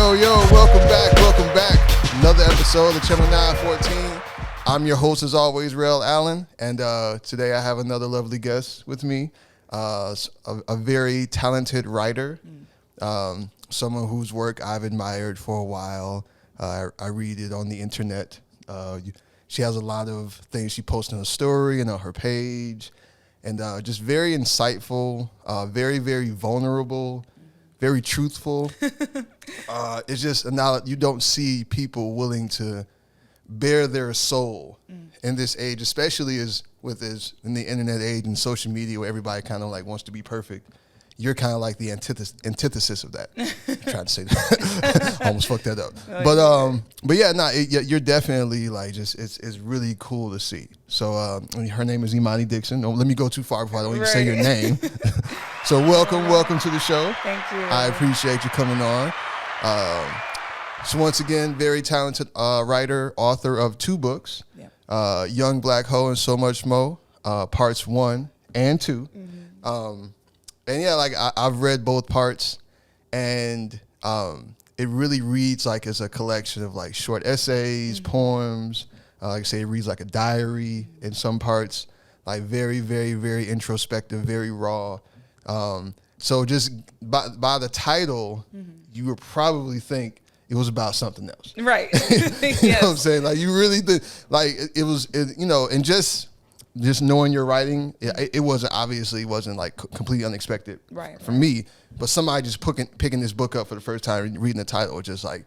Welcome back. Another episode of Channel 914. I'm your host, as always, Rail Allen, and today I have another lovely guest with me, a very talented writer, someone whose work I've admired for a while. I read it on the internet. She has a lot of things she posts on her story and on her page, and just very insightful, very, very vulnerable, very truthful. It's just now you don't see people willing to bare their soul in this age, especially in the internet age and social media where everybody kind of like wants to be perfect. You're kind of like the antithesis of that. I'm trying to say that. I almost fucked that up. But yeah, you're definitely like just it's really cool to see. So her name is Imani Dixon. Don't let me go too far before I don't even say your name. So welcome to the show. Thank you. I appreciate you coming on. So once again, very talented writer, author of 2 books, Young Black Hoe and So Much Mo, parts 1 and 2. And yeah, like I've read both parts, and it really reads like it's a collection of like short essays, poems. Like I say, it reads like a diary in some parts, like very, very, very introspective, very raw. So just by the title, you would probably think it was about something else. Right. You know what I'm saying? Like you really did, like it was, and just knowing your writing, it wasn't like completely unexpected for me. But somebody just picking this book up for the first time and reading the title, just like,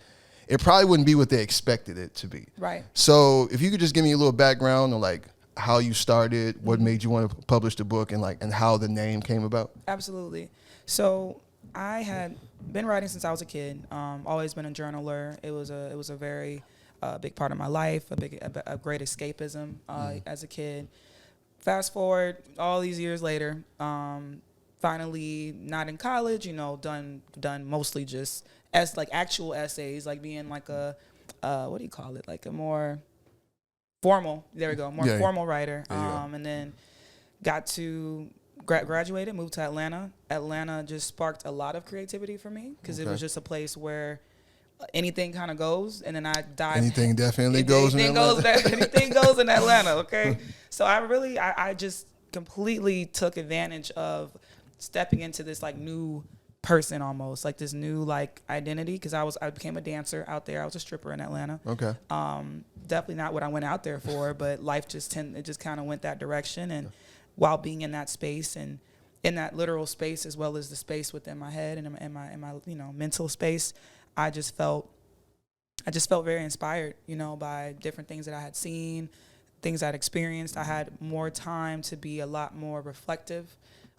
it probably wouldn't be what they expected it to be. Right. So if you could just give me a little background on like how you started, what made you want to publish the book, and how the name came about. Absolutely. So I had been writing since I was a kid. Always been a journaler. It was a very big part of my life. A great escapism as a kid. Fast forward all these years later, finally not in college, done mostly just as like actual essays, like being like a what do you call it? Like a more formal, formal writer. And then got to graduated, moved to Atlanta. Atlanta just sparked a lot of creativity for me because it was just a place where anything kind of goes, and then I dive. Anything definitely goes in Atlanta. Anything goes in Atlanta, okay? So I just completely took advantage of stepping into this like new person, almost like this new like identity, because I became a dancer out there. I was a stripper in Atlanta. Okay. Definitely not what I went out there for, but life just kind of went that direction. And while being in that space and in that literal space as well as the space within my head and in my mental space, I just felt very inspired, by different things that I had seen, things I'd experienced. I had more time to be a lot more reflective.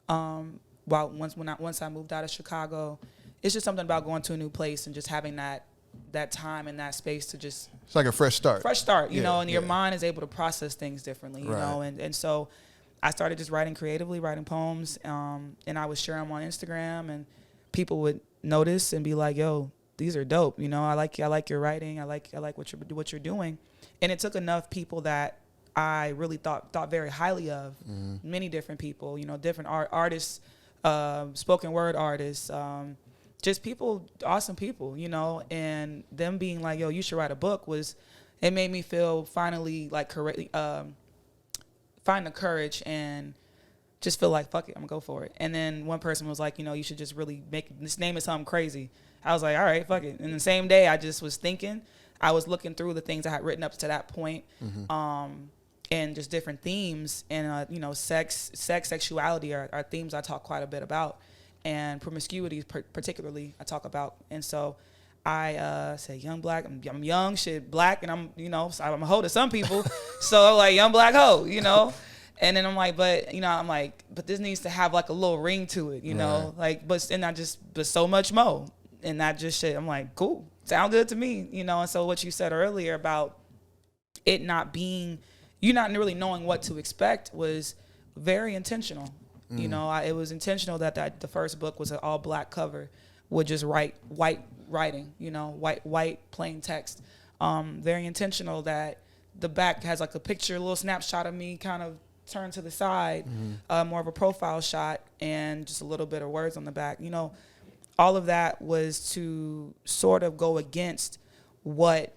Once I moved out of Chicago, it's just something about going to a new place and just having that time and that space to just. It's like a fresh start. And your mind is able to process things differently, and so I started just writing creatively, writing poems, and I would share them on Instagram, and people would notice and be like, "Yo, these are dope. I like your writing. I like what you're doing." And it took enough people that I really thought very highly of, many different people, different artists, spoken word artists, just people, awesome people, and them being like, "Yo, you should write a book," it made me feel finally like find the courage and just feel like, fuck it, I'm gonna go for it. And then one person was like, you should just really name it something crazy. I was like, all right, fuck it. And the same day I just was thinking, I was looking through the things I had written up to that point, and just different themes, and sex, sexuality are themes I talk quite a bit about, and promiscuity particularly I talk about. And so I said, young black, I'm young, shit, black, and I'm a hoe to some people. So like young black hoe, And then I'm like, but this needs to have like a little ring to it, but so much mo. And that just shit, I'm like, cool, sound good to me, And so what you said earlier about it not being, you not really knowing what to expect was very intentional. It was intentional that the first book was an all black cover with just white writing, white plain text. Very intentional that the back has like a picture, a little snapshot of me kind of turned to the side, more of a profile shot, and just a little bit of words on the back. all of that was to sort of go against what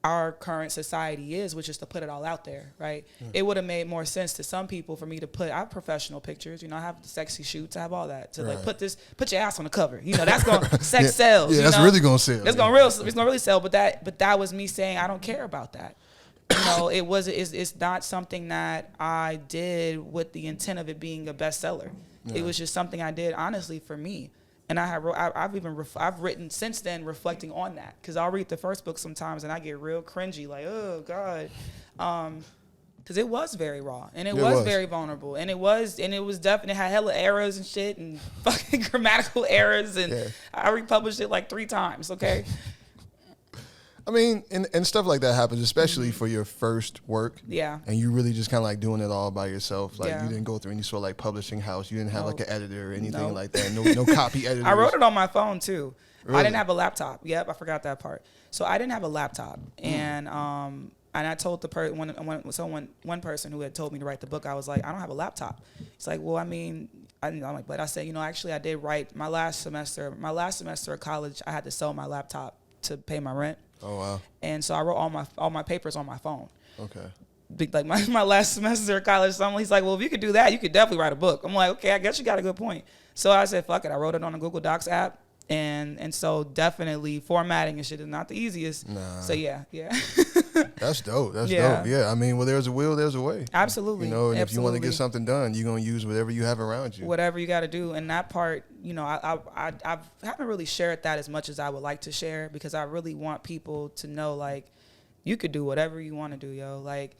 our current society is, which is to put it all out there, right? It would have made more sense to some people for me to I have professional pictures, you know, I have the sexy shoots, I have all that to like put your ass on the cover, you know, that's going sex sells. Yeah, that's really gonna sell. It's gonna really sell, but that was me saying I don't care about that. You know, it's not something that I did with the intent of it being a bestseller. It was just something I did honestly for me. And I've written since then reflecting on that, because I'll read the first book sometimes and I get real cringy, like, oh God, because it was very raw and it was very vulnerable and it was definitely had hella errors and shit and fucking grammatical errors, and I republished it like 3 times. Okay. I mean, and stuff like that happens, especially for your first work. Yeah. And you really just kind of like doing it all by yourself. Like you didn't go through any sort of like publishing house. You didn't have like an editor or anything like that. No copy editor. I wrote it on my phone too. Really? I didn't have a laptop. Yep, I forgot that part. So I didn't have a laptop, and I told the one person who had told me to write the book, I was like, I don't have a laptop. It's like, well, I mean, I'm like, but I said, you know, actually, I did write my last semester of college. I had to sell my laptop to pay my rent. Oh wow! And so I wrote all my papers on my phone. Okay. Like my last semester of college, he's like, well, if you could do that, you could definitely write a book. I'm like, okay, I guess you got a good point. So I said, fuck it. I wrote it on a Google Docs app, and so definitely formatting and shit is not the easiest. Nah. So yeah. That's dope. That's dope. Yeah. I mean, well, there's a will, there's a way. Absolutely. You know, and if you want to get something done, you're gonna use whatever you have around you. Whatever you got to do, and that part, you know, I haven't really shared that as much as I would like to share, because I really want people to know, like, you could do whatever you want to do, yo. Like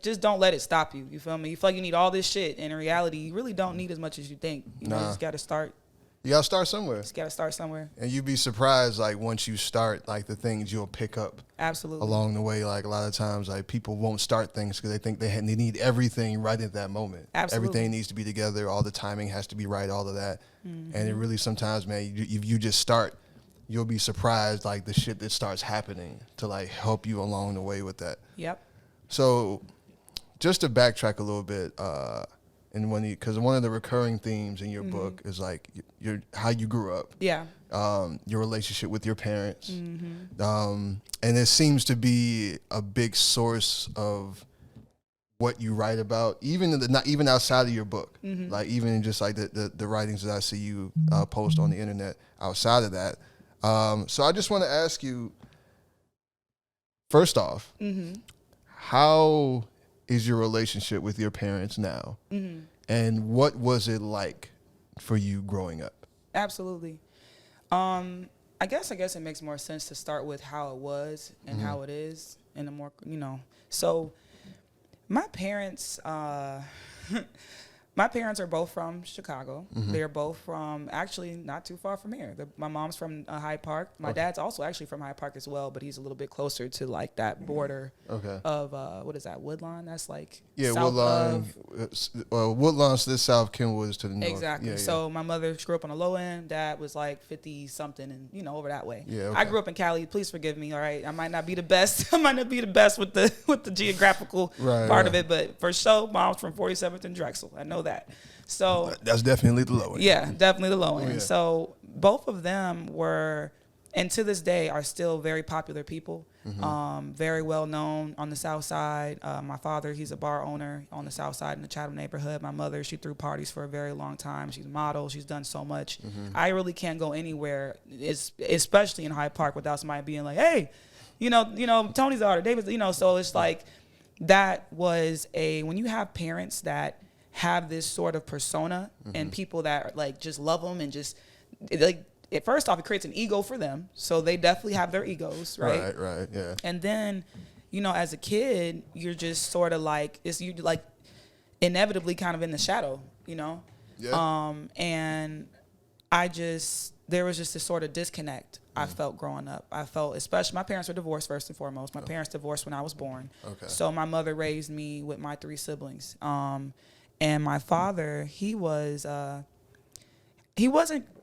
just don't let it stop you. You feel me? You feel like you need all this shit, and in reality, you really don't need as much as you think. You know, you just got to start. You gotta start somewhere. Just gotta start somewhere. And you'd be surprised, like, once you start, like, the things you'll pick up. Absolutely. Along the way, like, a lot of times, like, people won't start things because they think they need everything right at that moment. Absolutely. Everything needs to be together. All the timing has to be right. All of that. Mm-hmm. And it really sometimes, man, if you just start, you'll be surprised, like, the shit that starts happening to, like, help you along the way with that. Yep. So, just to backtrack a little bit, and because one of the recurring themes in your book is like how you grew up, your relationship with your parents, and it seems to be a big source of what you write about, not even outside of your book, like even in just like the writings that I see you post on the internet outside of that. So I just want to ask you, first off, how is your relationship with your parents now? And what was it like for you growing up? Absolutely. I guess it makes more sense to start with how it was and how it is, and a more, you know. So my parents are both from Chicago. They're both from, actually, not too far from here. My mom's from Hyde Park. My dad's also actually from Hyde Park as well, but he's a little bit closer to, like, that border of, what is that, Woodlawn? That's, like, south Woodlawn's to the south, Kenwood's to the north. Exactly. So my mother grew up on the low end. Dad was, like, 50-something and, you know, over that way. I grew up in Cali. Please forgive me, all right? I might not be the best. I might not be the best with the geographical part of it, but for sure, mom's from 47th and Drexel. I know that. So that's definitely the low end. Yeah, definitely the low end. So both of them were, and to this day are still very popular people, very well known on the South Side. My father, he's a bar owner on the South Side in the Chatham neighborhood. My mother, she threw parties for a very long time. She's a model. She's done so much. I really can't go anywhere, especially in Hyde Park, without somebody being like, hey, you know, Tony's daughter, David's, you know. So it's like, that was when you have parents that have this sort of persona and people that are, like, just love them and just, like, first off, it creates an ego for them. So they definitely have their egos, right? Right, yeah. And then, you know, as a kid, you're just sort of like, you like inevitably kind of in the shadow, you know? Yeah. And there was just this sort of disconnect I felt growing up. I felt, especially, my parents were divorced first and foremost. My parents divorced when I was born. Okay. So my mother raised me with my 3 siblings. And my father, he wasn't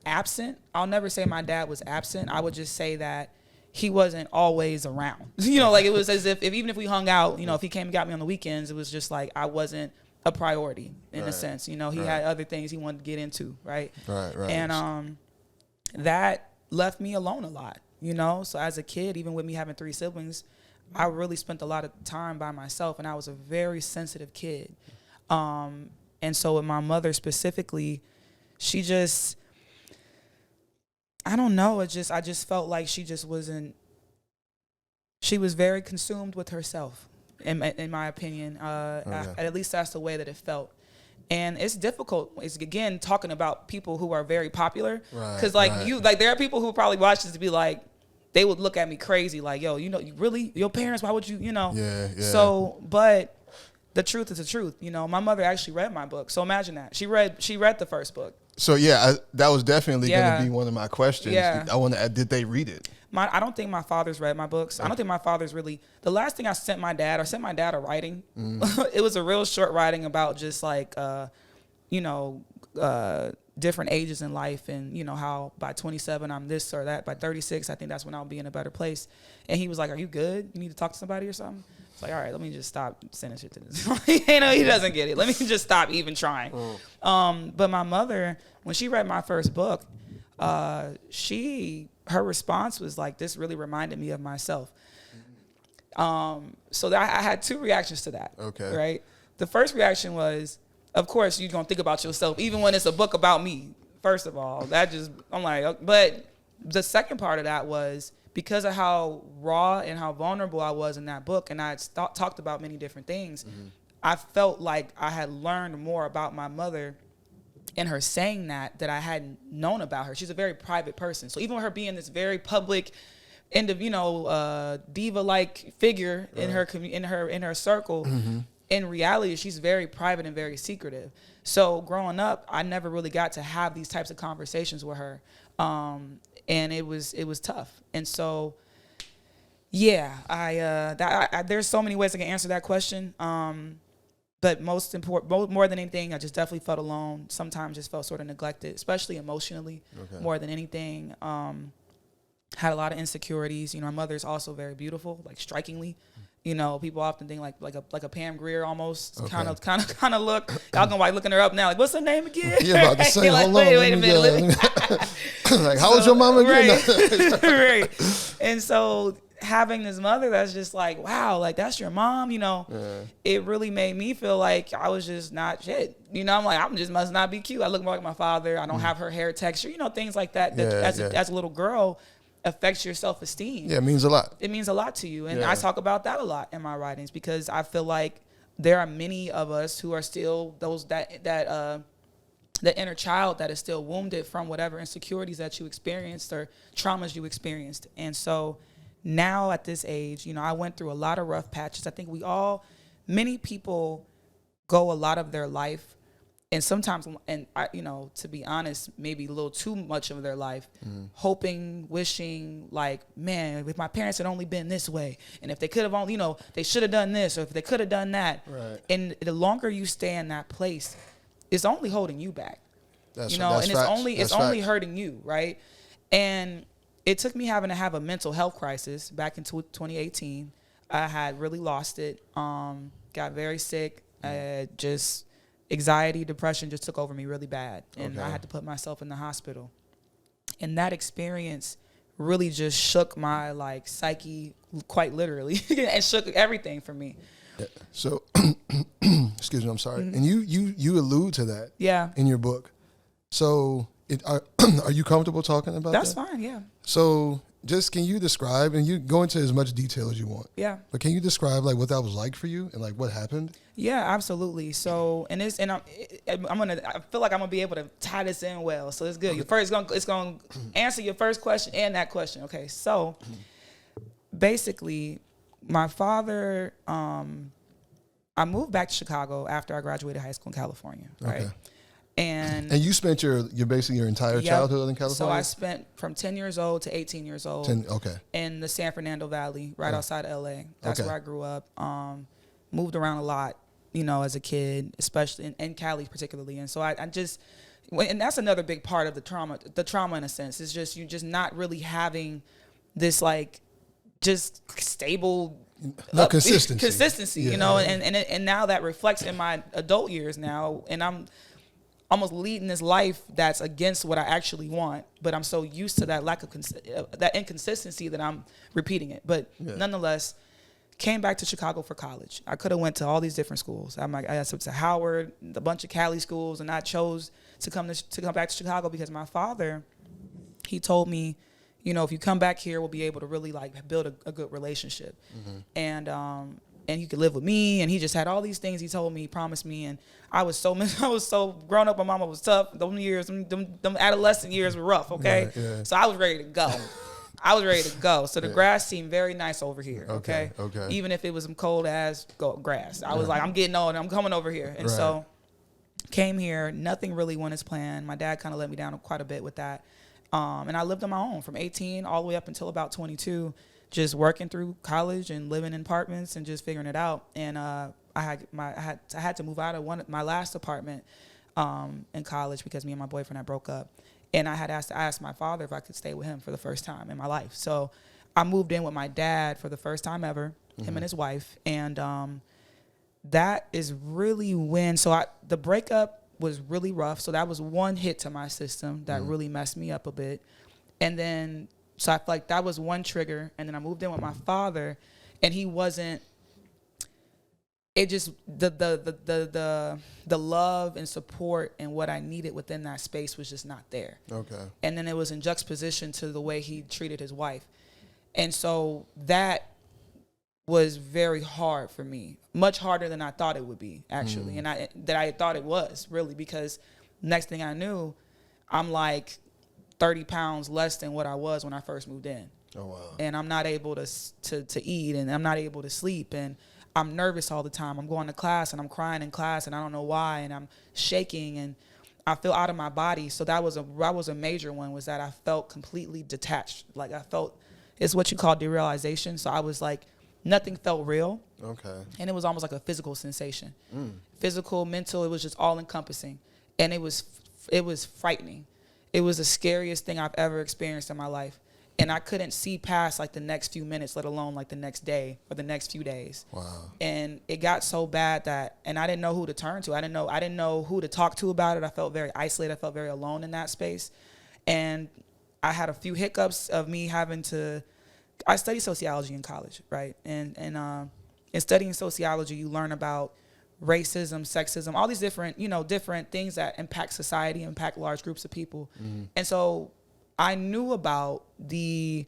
absent. I'll never say my dad was absent. I would just say that he wasn't always around. You know, like, it was as if even if we hung out, you know, if he came and got me on the weekends, it was just like I wasn't a priority in a Right. sense. You know, he Right. had other things he wanted to get into, right? Right. And that left me alone a lot, you know? So as a kid, even with me having 3 siblings, I really spent a lot of time by myself, and I was a very sensitive kid. And so with my mother specifically, she just, I don't know, I just felt like she just wasn't, she was very consumed with herself, in my opinion. At least that's the way that it felt. And it's difficult. It's, again, talking about people who are very popular. Because, there are people who probably watch this to be like, they would look at me crazy, like, yo, you know, you really, your parents, why would you, you know? Yeah. So, but the truth is the truth. You know, my mother actually read my book. So imagine that. She read the first book. So, that was definitely going to be one of my questions. Yeah. I want to add, did they read it? I don't think my father's read my books. I don't think my father's really. The last thing I sent my dad a writing. It was a real short writing about just like, different ages in life, and you know how by 27 I'm this or that. By 36, I think that's when I'll be in a better place. And he was like, "Are you good? You need to talk to somebody or something?" It's like, all right, let me just stop sending shit to this. You know, he doesn't get it. Let me just stop even trying. But my mother, when she read my first book, her response was like, this really reminded me of myself. So I had 2 reactions to that. Okay. Right? The first reaction was, of course, you're going to think about yourself, even when it's a book about me. First of all, I'm like, but the second part of that was because of how raw and how vulnerable I was in that book, and I had talked about many different things, I felt like I had learned more about my mother and her saying that I hadn't known about her. She's a very private person. So even with her being this very public, diva-like figure in her circle, in reality, she's very private and very secretive. So growing up, I never really got to have these types of conversations with her, and it was tough. And so, there's so many ways I can answer that question. But most important, more than anything, I just definitely felt alone. Sometimes just felt sort of neglected, especially emotionally, more than anything. Had a lot of insecurities. You know, my mother's also very beautiful, like strikingly. You know, people often think like a Pam Grier almost kind of look. Y'all gonna like looking her up now, like what's her name again? Yeah, about to say, like, hold on, wait a minute. Like, how was your mama again? Right. And so having this mother that's just like, wow, like that's your mom, you know, it really made me feel like I was just not shit. You know, I'm like, I just must not be cute. I look more like my father. I don't have her hair texture, you know, things like that. As a little girl affects your self-esteem. Yeah, it means a lot. It means a lot to you. And I talk about that a lot in my writings because I feel like there are many of us who are still those the inner child that is still wounded from whatever insecurities that you experienced or traumas you experienced. And so now at this age, you know, I went through a lot of rough patches. I think many people go a lot of their life, and sometimes, and I, you know, to be honest, maybe a little too much of their life, hoping, wishing, like, man, if my parents had only been this way, and if they could have only, you know, they should have done this, or if they could have done that. Right. And the longer you stay in that place, it's only holding you back. That's, you know, that's and facts. it's only hurting you, right? And it took me having to have a mental health crisis back in 2018. I had really lost it. Got very sick. Just anxiety, depression just took over me really bad. And I had to put myself in the hospital. And that experience really just shook my like psyche quite literally and shook everything for me. Yeah. So, excuse me, I'm sorry. And you allude to that in your book. So are you comfortable talking about that? That's fine, yeah. So just can you describe, and you go into as much detail as you want. Yeah. But can you describe like what that was like for you and like what happened? Yeah, absolutely. So, I feel like I'm gonna be able to tie this in well. So it's good. It's gonna answer your first question and that question. Okay. So basically, my father, I moved back to Chicago after I graduated high school in California. Right. Okay. And you spent your entire childhood in California? So I spent from 10 years old to 18 years old in the San Fernando Valley, right outside of LA. That's where I grew up. Moved around a lot, you know, as a kid, especially in Cali particularly. And so I just, and that's another big part of the trauma in a sense, is just you just not really having this like just stable No consistency. Consistency, Yeah. you know, and now that reflects in my adult years now, and I'm almost leading this life that's against what I actually want, but I'm so used to that lack of that inconsistency that I'm repeating it. But nonetheless, came back to Chicago for college. I could have went to all these different schools. I went to Howard, a bunch of Cali schools, and I chose to come back to Chicago because my father, he told me, you know, if you come back here, we'll be able to really like build a good relationship, and you could live with me. And he just had all these things he told me, he promised me, and I was so grown up. My mama was tough. Those years, them adolescent years were rough. Okay, so I was ready to go. So the grass seemed very nice over here. Okay. Even if it was some cold ass grass, I was like, I'm getting on. I'm coming over here, and so came here. Nothing really went as planned. My dad kind of let me down quite a bit with that. And I lived on my own from 18 all the way up until about 22, just working through college and living in apartments and just figuring it out. And I had to move out of my last apartment in college because me and my boyfriend had broke up. And I asked my father if I could stay with him for the first time in my life. So I moved in with my dad for the first time ever, him and his wife. And that is really when, the breakup was really rough. So that was one hit to my system that really messed me up a bit. And then, so I feel like that was one trigger. And then I moved in with my father, and he wasn't, it just, the love and support and what I needed within that space was just not there. Okay. And then it was in juxtaposition to the way he treated his wife. And so that was very hard for me, much harder than I thought it would be, actually. And I thought it was, really, because next thing I knew, I'm like 30 pounds less than what I was when I first moved in. Oh, wow. And I'm not able to eat, and I'm not able to sleep, and I'm nervous all the time. I'm going to class, and I'm crying in class, and I don't know why, and I'm shaking, and I feel out of my body. So that was a major one, was that I felt completely detached. Like I felt, it's what you call derealization. So I was like, nothing felt real. Okay. And it was almost like a physical sensation. Physical, mental, it was just all encompassing. And it was frightening. It was the scariest thing I've ever experienced in my life. And I couldn't see past like the next few minutes, let alone like the next day or the next few days. Wow. And it got so bad and I didn't know who to turn to. I didn't know who to talk to about it. I felt very isolated. I felt very alone in that space. And I had a few hiccups of me I studied sociology in college, right? And in studying sociology, you learn about racism, sexism, all these different things that impact society, impact large groups of people. And so I knew about the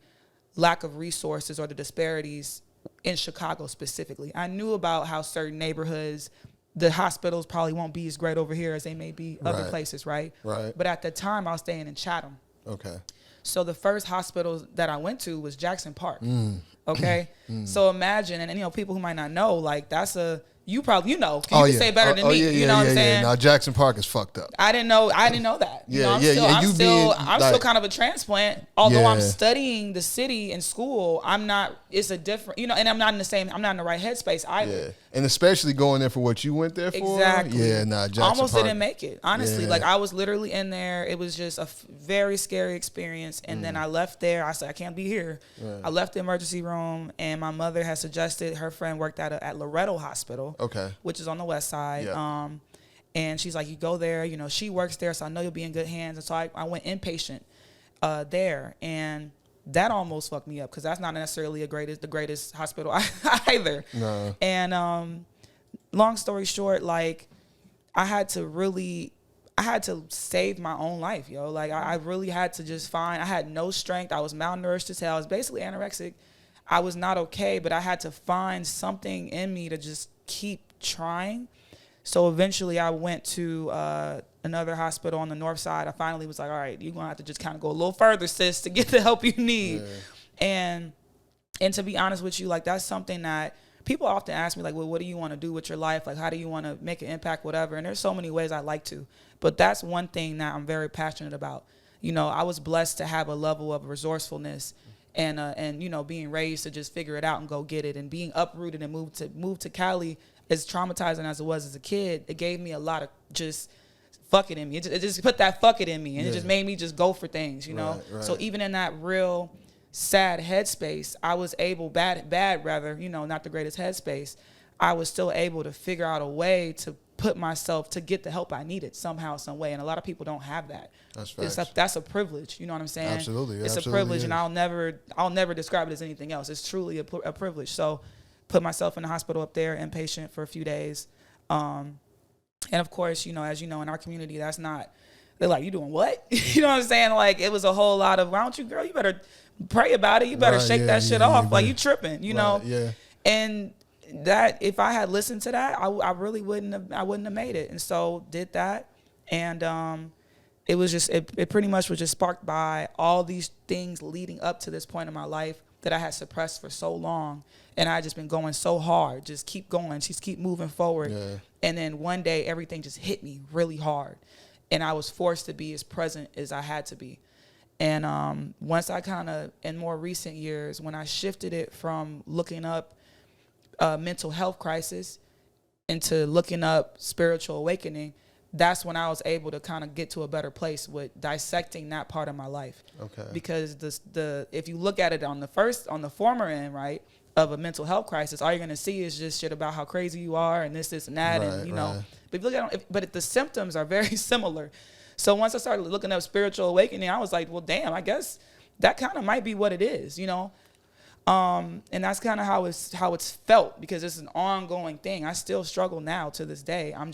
lack of resources or the disparities in Chicago specifically. I knew about how certain neighborhoods, the hospitals probably won't be as great over here as they may be other places, right? Right. But at the time, I was staying in Chatham. Okay. So the first hospital that I went to was Jackson Park. Okay. So imagine, and people who might not know, like that's you probably you can say better than me. You know what I'm saying? Now Jackson Park is fucked up. I didn't know that. I'm still kind of a transplant. Although I'm studying the city in school, I'm not. It's a different, and I'm not in the right headspace either. Yeah, and especially going there for what you went there for. Exactly. Yeah, Jackson almost Park. Didn't make it. Honestly, like I was literally in there. It was just a very scary experience. And then I left there. I said I can't be here. Right. I left the emergency room, and my mother had suggested her friend worked at Loretto Hospital. Okay. Which is on the west side. Yeah. And she's like, you go there, she works there, so I know you'll be in good hands. And so I went inpatient there. And that almost fucked me up because that's not necessarily the greatest hospital either. No. And long story short, like I had to save my own life, yo. Like I really had to I had no strength. I was malnourished as hell. I was basically anorexic. I was not okay, but I had to find something in me to just keep trying. So eventually I went to another hospital on the north side. I finally was like, all right, you're going to have to just kind of go a little further, sis, to get the help you need. Yeah. And to be honest with you, like that's something that people often ask me, like, well, what do you want to do with your life? Like, how do you want to make an impact, whatever? And there's so many ways I like to. But that's one thing that I'm very passionate about. I was blessed to have a level of resourcefulness and being raised to just figure it out and go get it, and being uprooted and moved to Cali, as traumatizing as it was as a kid, it gave me a lot of just fuck it in me. It just put that fuck it in me, and it just made me just go for things, Right. So even in that real sad headspace, I was able, bad rather, not the greatest headspace, I was still able to figure out a way to put myself to get the help I needed somehow, some way. And a lot of people don't have that. That's facts. That's a privilege. You know what I'm saying? Absolutely. It's absolutely a privilege, is. and I'll never describe it as anything else. It's truly a privilege. So put myself in the hospital up there, inpatient for a few days. And of course, as you know, in our community, that's not, they're like, you doing what? You know what I'm saying? Like, it was a whole lot of, why don't you, girl, you better pray about it. You better shake that shit off. Like, you tripping, you know? Yeah. And that, if I had listened to that, I really wouldn't have made it. And so did that. And it was just, it pretty much was just sparked by all these things leading up to this point in my life that I had suppressed for so long. And I just been going so hard, just keep going, just keep moving forward. Yeah. And then one day everything just hit me really hard. And I was forced to be as present as I had to be. And once I kind of, in more recent years, when I shifted it from looking up mental health crisis into looking up spiritual awakening, that's when I was able to kind of get to a better place with dissecting that part of my life. Okay. Because if you look at it on the former end, right, of a mental health crisis, all you're gonna see is just shit about how crazy you are and this and that, and you know. But if you look at it, but the symptoms are very similar. So once I started looking up spiritual awakening, I was like, well, damn, I guess that kind of might be what it is, you know. And that's kind of how it's felt, because it's an ongoing thing. I still struggle now to this day. I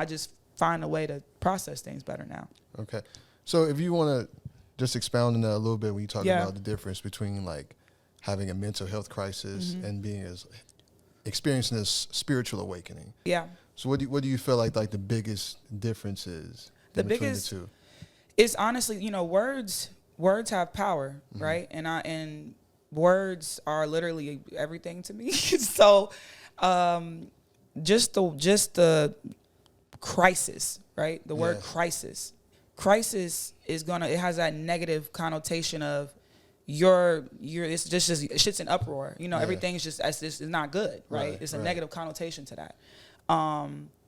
just find a way to process things better now. Okay. So if you want to just expound on that a little bit, when you talk about the difference between like having a mental health crisis and experiencing this spiritual awakening. Yeah. So what do you feel like the biggest difference is between the two? It's honestly, words have power, right? And words are literally everything to me. So just the crisis, right? The word crisis is it has that negative connotation of it's just shit's in uproar. Everything's just it's not good, right? It's a negative connotation to that.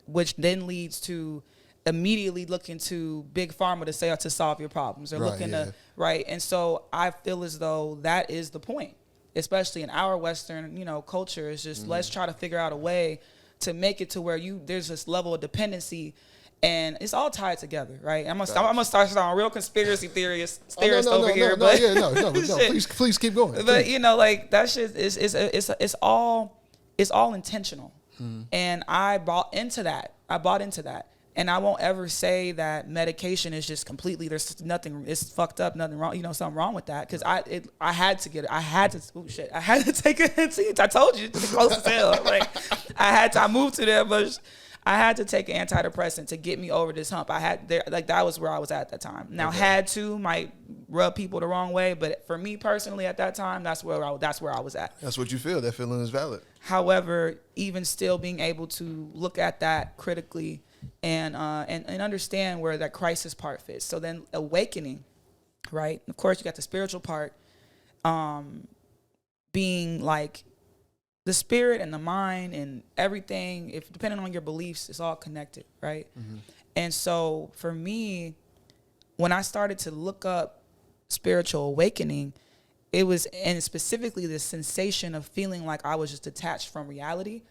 Which then leads to immediately looking to big pharma to solve your problems, or and so I feel as though that is the point, especially in our Western culture, is just let's try to figure out a way to make it to where there's this level of dependency, and it's all tied together, right? I'm gonna start sounding real conspiracy theorist over here, but please keep going. But like that shit it's all intentional, and I bought into that. And I won't ever say that medication is just completely, there's nothing, it's fucked up, nothing wrong, something wrong with that. Cause I had to take it. See, I told you, it's close as hell. Like I moved to there, but I had to take an antidepressant to get me over this hump. That was where I was at that time. Now might rub people the wrong way, but for me personally at that time, that's where I was at. That's what you feel. That feeling is valid. However, even still being able to look at that critically and understand where that crisis part fits. So then awakening, right? Of course, you got the spiritual part, being like the spirit and the mind and everything. If depending on your beliefs, it's all connected, right? And so for me, when I started to look up spiritual awakening, it was, and specifically the sensation of feeling like I was just detached from reality.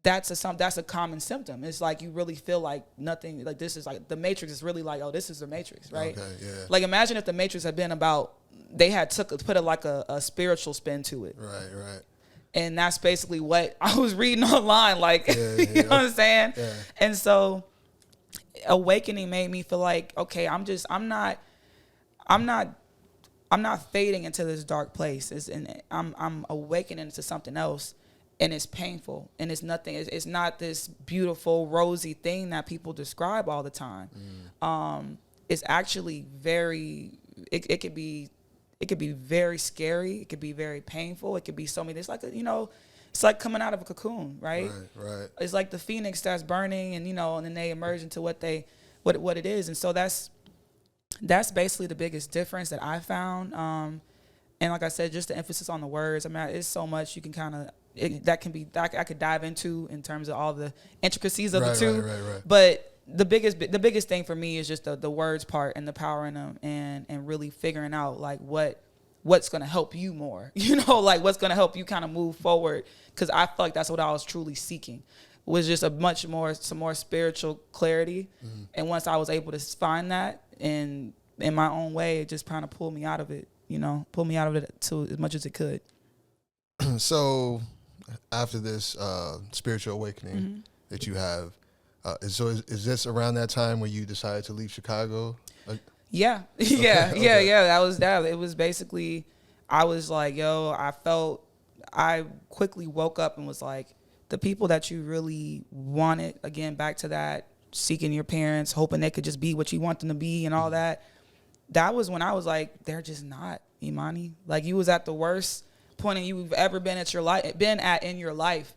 That's a common symptom. It's like you really feel like nothing, like this is like the Matrix is really like, oh, this is the Matrix, right? Okay, yeah. Like imagine if the Matrix had been about, they had put a spiritual spin to it. Right. And that's basically what I was reading online, like, you know what I'm saying? Yeah. And so awakening made me feel like, okay, I'm not fading into this dark place. I'm awakening to something else. And it's painful, and it's nothing. It's not this beautiful, rosy thing that people describe all the time. It's actually very. It could be very scary. It could be very painful. It could be so many. It's like it's like coming out of a cocoon, right? Right. It's like the phoenix that's burning, and and then they emerge into what it is. And so that's basically the biggest difference that I found. And like I said, just the emphasis on the words. I mean, it's so much you can kind of. I could dive into in terms of all the intricacies of the two. Right. But the biggest thing for me is just the words part and the power in them, and really figuring out like what what's going to help you more, like what's going to help you kind of move forward. Cause I felt like that's what I was truly seeking, was just some more spiritual clarity. And once I was able to find that in my own way, it just kind of pulled me out of it, pulled me out of it to as much as it could. So after this spiritual awakening that you have, is this around that time where you decided to leave Chicago? Yeah. Okay. That was that. It was basically, I was like, I quickly woke up and was like, the people that you really wanted, again, back to that, seeking your parents, hoping they could just be what you want them to be and all that. That was when I was like, they're just not, Imani. Like, you was at the worst point you've ever been at in your life,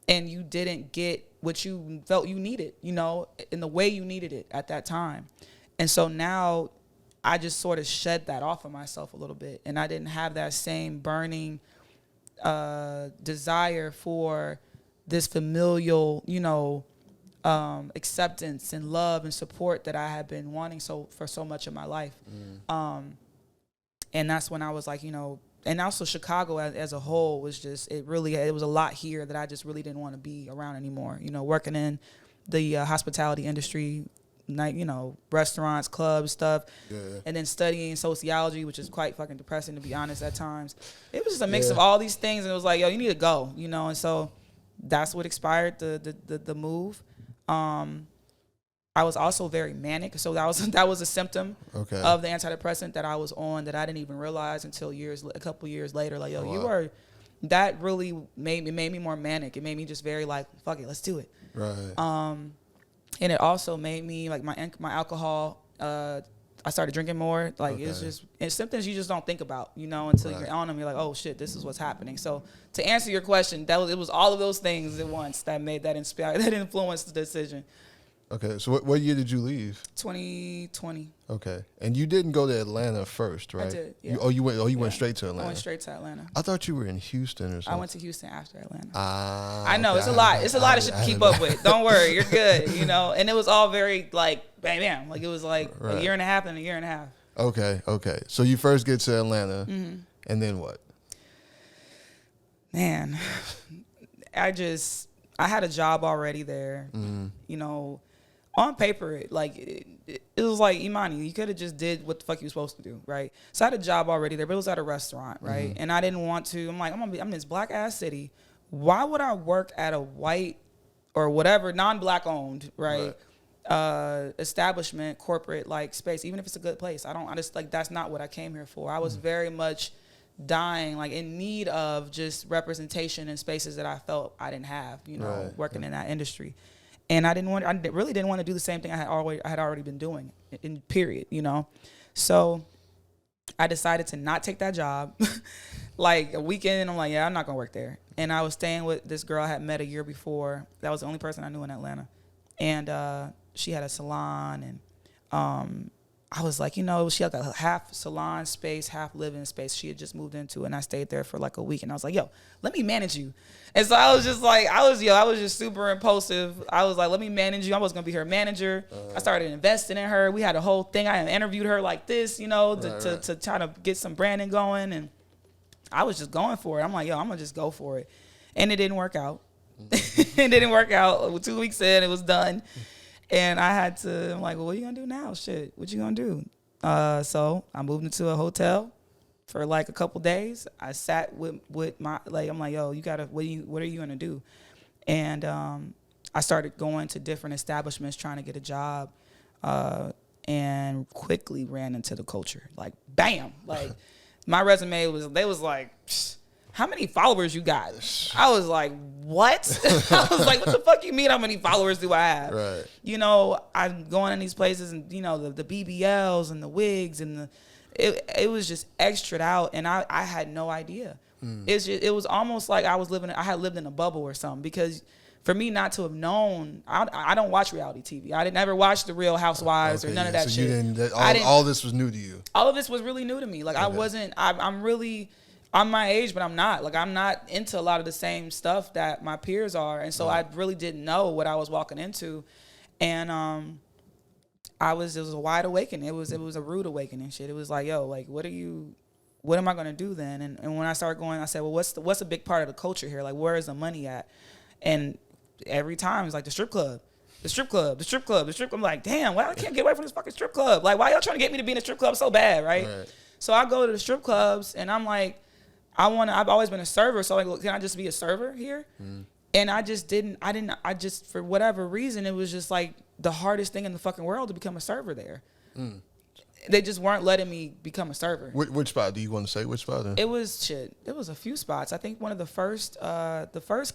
and you didn't get what you felt you needed, in the way you needed it at that time. And so now I just sort of shed that off of myself a little bit, and I didn't have that same burning desire for this familial, acceptance and love and support that I had been wanting for so much of my life. And that's when I was like, and also Chicago as a whole was just, it was a lot here that I just really didn't want to be around anymore. Working in the hospitality industry, restaurants, clubs, stuff, and then studying sociology, which is quite fucking depressing, to be honest, at times. It was just a mix of all these things, and it was like, you need to go, and so that's what expired the move. I was also very manic, so that was a symptom of the antidepressant that I was on that I didn't even realize until a couple years later. Like, that really made me more manic. It made me just very like, fuck it, let's do it. Right. And it also made me like my alcohol. I started drinking more. Like, it's symptoms you just don't think about, until you're on them. You're like, oh shit, this is what's happening. So to answer your question, it was all of those things at once that influenced the decision. Okay, so what year did you leave? 2020. Okay, and you didn't go to Atlanta first, right? I did. Yeah. You went straight to Atlanta. I went straight to Atlanta. I thought you were in Houston or something. I went to Houston after Atlanta. I know, it's a lot. It's a lot of shit to keep up with. Don't worry, you're good. And it was all very like bam, bam. Like, it was like a year and a half and a year and a half. Okay. So you first get to Atlanta, and then what? Man, I had a job already there. On paper, it was like, Imani, you could have just did what the fuck you were supposed to do, right? So I had a job already there, but it was at a restaurant, right? And I didn't want to. I'm like, I'm in this black ass city. Why would I work at a white or whatever non-black owned, right? Establishment, corporate like space, even if it's a good place. I just like, that's not what I came here for. I was very much dying, like in need of just representation in spaces that I felt I didn't have, working in that industry. And I really didn't want to do the same thing I had already been doing, in period, So I decided to not take that job. Like a weekend, I'm like, I'm not going to work there. And I was staying with this girl I had met a year before. That was the only person I knew in Atlanta. And she had a salon, and I was like, she had a half salon space, half living space she had just moved into, and I stayed there for like a week, and I was like, let me manage you. And so I was just like, I was just super impulsive. I was like, let me manage you. I was going to be her manager. I started investing in her. We had a whole thing. I interviewed her like this, to try to get some branding going, and I was just going for it. I'm like, I'm going to just go for it. And it didn't work out. It didn't work out. 2 weeks in, it was done. And I'm like, well, what are you going to do now? Shit, what you going to do? So I moved into a hotel for like a couple days. I sat with my, like, I'm like, you got to, what are you going to do? And I started going to different establishments trying to get a job, and quickly ran into the culture. Like, bam. Like, my resume was like, how many followers you got? I was like, what? I was like, what the fuck you mean how many followers do I have? Right. I'm going in these places, and, the BBLs and the wigs and it was just extra'd out, and I had no idea. It was almost like I had lived in a bubble or something, because for me not to have known, I don't watch reality TV. I didn't ever watch The Real Housewives or none of that shit. All this was new to you. All of this was really new to me. Like, I'm my age, but I'm not. Like, I'm not into a lot of the same stuff that my peers are. And so I really didn't know what I was walking into. And it was a wide awakening. It was a rude awakening shit. It was like, like, what are you what am I going to do then? And when I started going, I said, well, what's a big part of the culture here? Like, where is the money at? And every time it's like the strip club. The strip club, the strip club, the strip club. I'm like, damn, why I can't get away from this fucking strip club? Like, why y'all trying to get me to be in a strip club so bad, right? So I go to the strip clubs and I'm like, I've always been a server, so like, can I just be a server here? And I just, for whatever reason, it was just like the hardest thing in the fucking world to become a server there. They just weren't letting me become a server. Which spot do you want to say? Which spot? It was a few spots. I think one of the first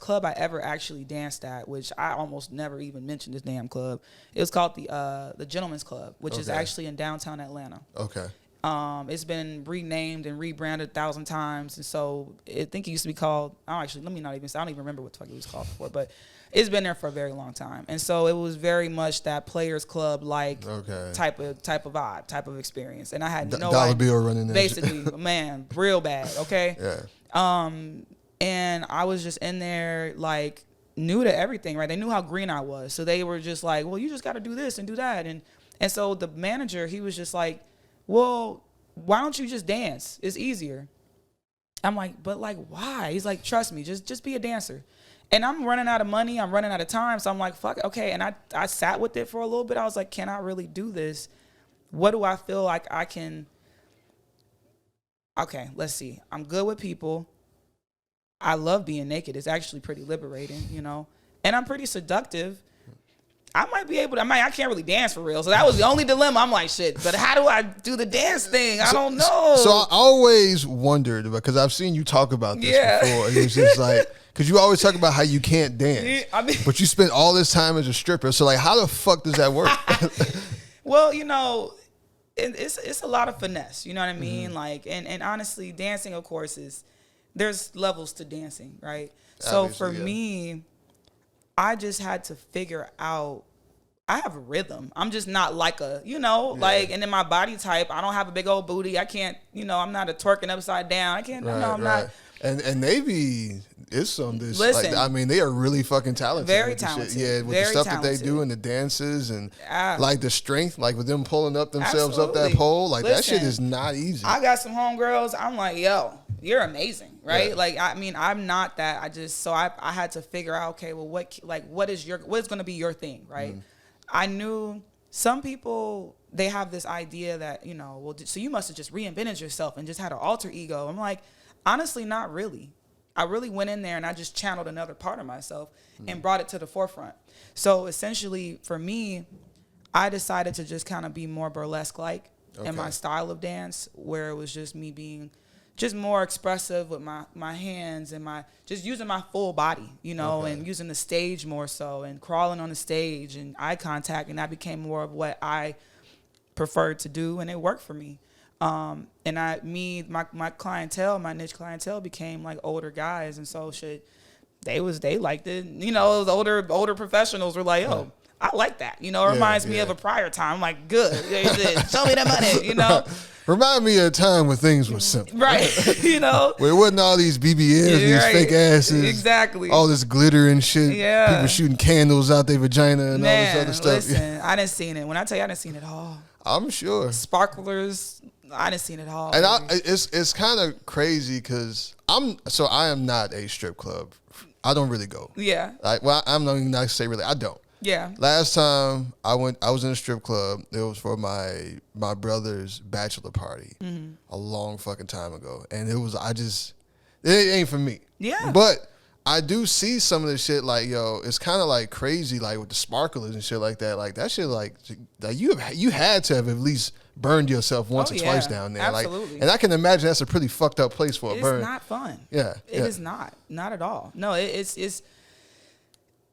club I ever actually danced at, which I almost never even mentioned this damn club. It was called the Gentleman's Club, which is actually in downtown Atlanta. Okay. It's been renamed and rebranded 1,000 times, and so I think it used to be called. I don't even remember what the fuck it was called before, but it's been there for a very long time. And so it was very much that Players Club like type of vibe, type of experience. And I had no dollar bill running there. Basically, man, real bad. Okay. Yeah. And I was just in there like new to everything, right? They knew how green I was, so they were just like, well, you just got to do this and do that, and so the manager, he was just like, well, why don't you just dance? It's easier. I'm like, but like, why? He's like, trust me, just be a dancer. And I'm running out of money. I'm running out of time. So I'm like, fuck it. Okay. And I sat with it for a little bit. I was like, can I really do this? What do I feel like I can? Okay, let's see. I'm good with people. I love being naked. It's actually pretty liberating, you know? And I'm pretty seductive. I might be able to, I can't really dance for real. So that was the only dilemma. I'm like, shit, but how do I do the dance thing? I don't know. So I always wondered, because I've seen you talk about this before. And it's just like, because you always talk about how you can't dance, but you spend all this time as a stripper. So like, how the fuck does that work? Well, you know, it's a lot of finesse. You know what I mean? Like, and honestly, dancing, of course, there's levels to dancing, right? So obviously, for me, I just had to figure out, I have a rhythm. I'm just not like like, and then my body type, I don't have a big old booty. I can't, I'm not a twerking upside down. I can't, I'm not. And maybe it's some this. Listen, like, I mean, they are really fucking talented. Very talented. Yeah, with the stuff that they do and the dances and like the strength, like with them pulling up themselves up that pole, like that shit is not easy. I got some homegirls. I'm like, yo, you're amazing, right? Yeah. Like, I mean, I'm not that. I had to figure out, okay, well, what's going to be your thing, right? I knew some people, they have this idea that, well, so you must have just reinvented yourself and just had an alter ego. I'm like, honestly, not really. I really went in there and I just channeled another part of myself and brought it to the forefront. So essentially, for me, I decided to just kind of be more burlesque-like in my style of dance, where it was just me being just more expressive with my hands and just using my full body, and using the stage more so, and crawling on the stage and eye contact, and that became more of what I preferred to do, and it worked for me. And my clientele, my niche clientele became like older guys, and so they liked it. Those older professionals were like, oh, I like that. It reminds me of a prior time. I'm like, good. Show me the money, Remind me of a time when things were simple. Right. Where it wasn't all these BBLs, these fake asses. Exactly. All this glitter and shit. Yeah. People shooting candles out their vagina and all this other stuff. Listen, I didn't seen it. When I tell you I didn't seen it all. I'm sure. Sparklers, I didn't seen it all. And it's kind of crazy because I am not a strip club. I don't really go. Yeah. I'm not even not say really. I don't. Yeah. Last time I was in a strip club. It was for my brother's bachelor party a long fucking time ago, and it ain't for me. Yeah. But I do see some of this shit like, yo, it's kind of like crazy, like with the sparklers and shit like that. Like that shit, like you had to have at least burned yourself once or twice down there. Absolutely. Like, and I can imagine that's a pretty fucked up place for a burn. It's not fun. Yeah. It is not at all. No, it's.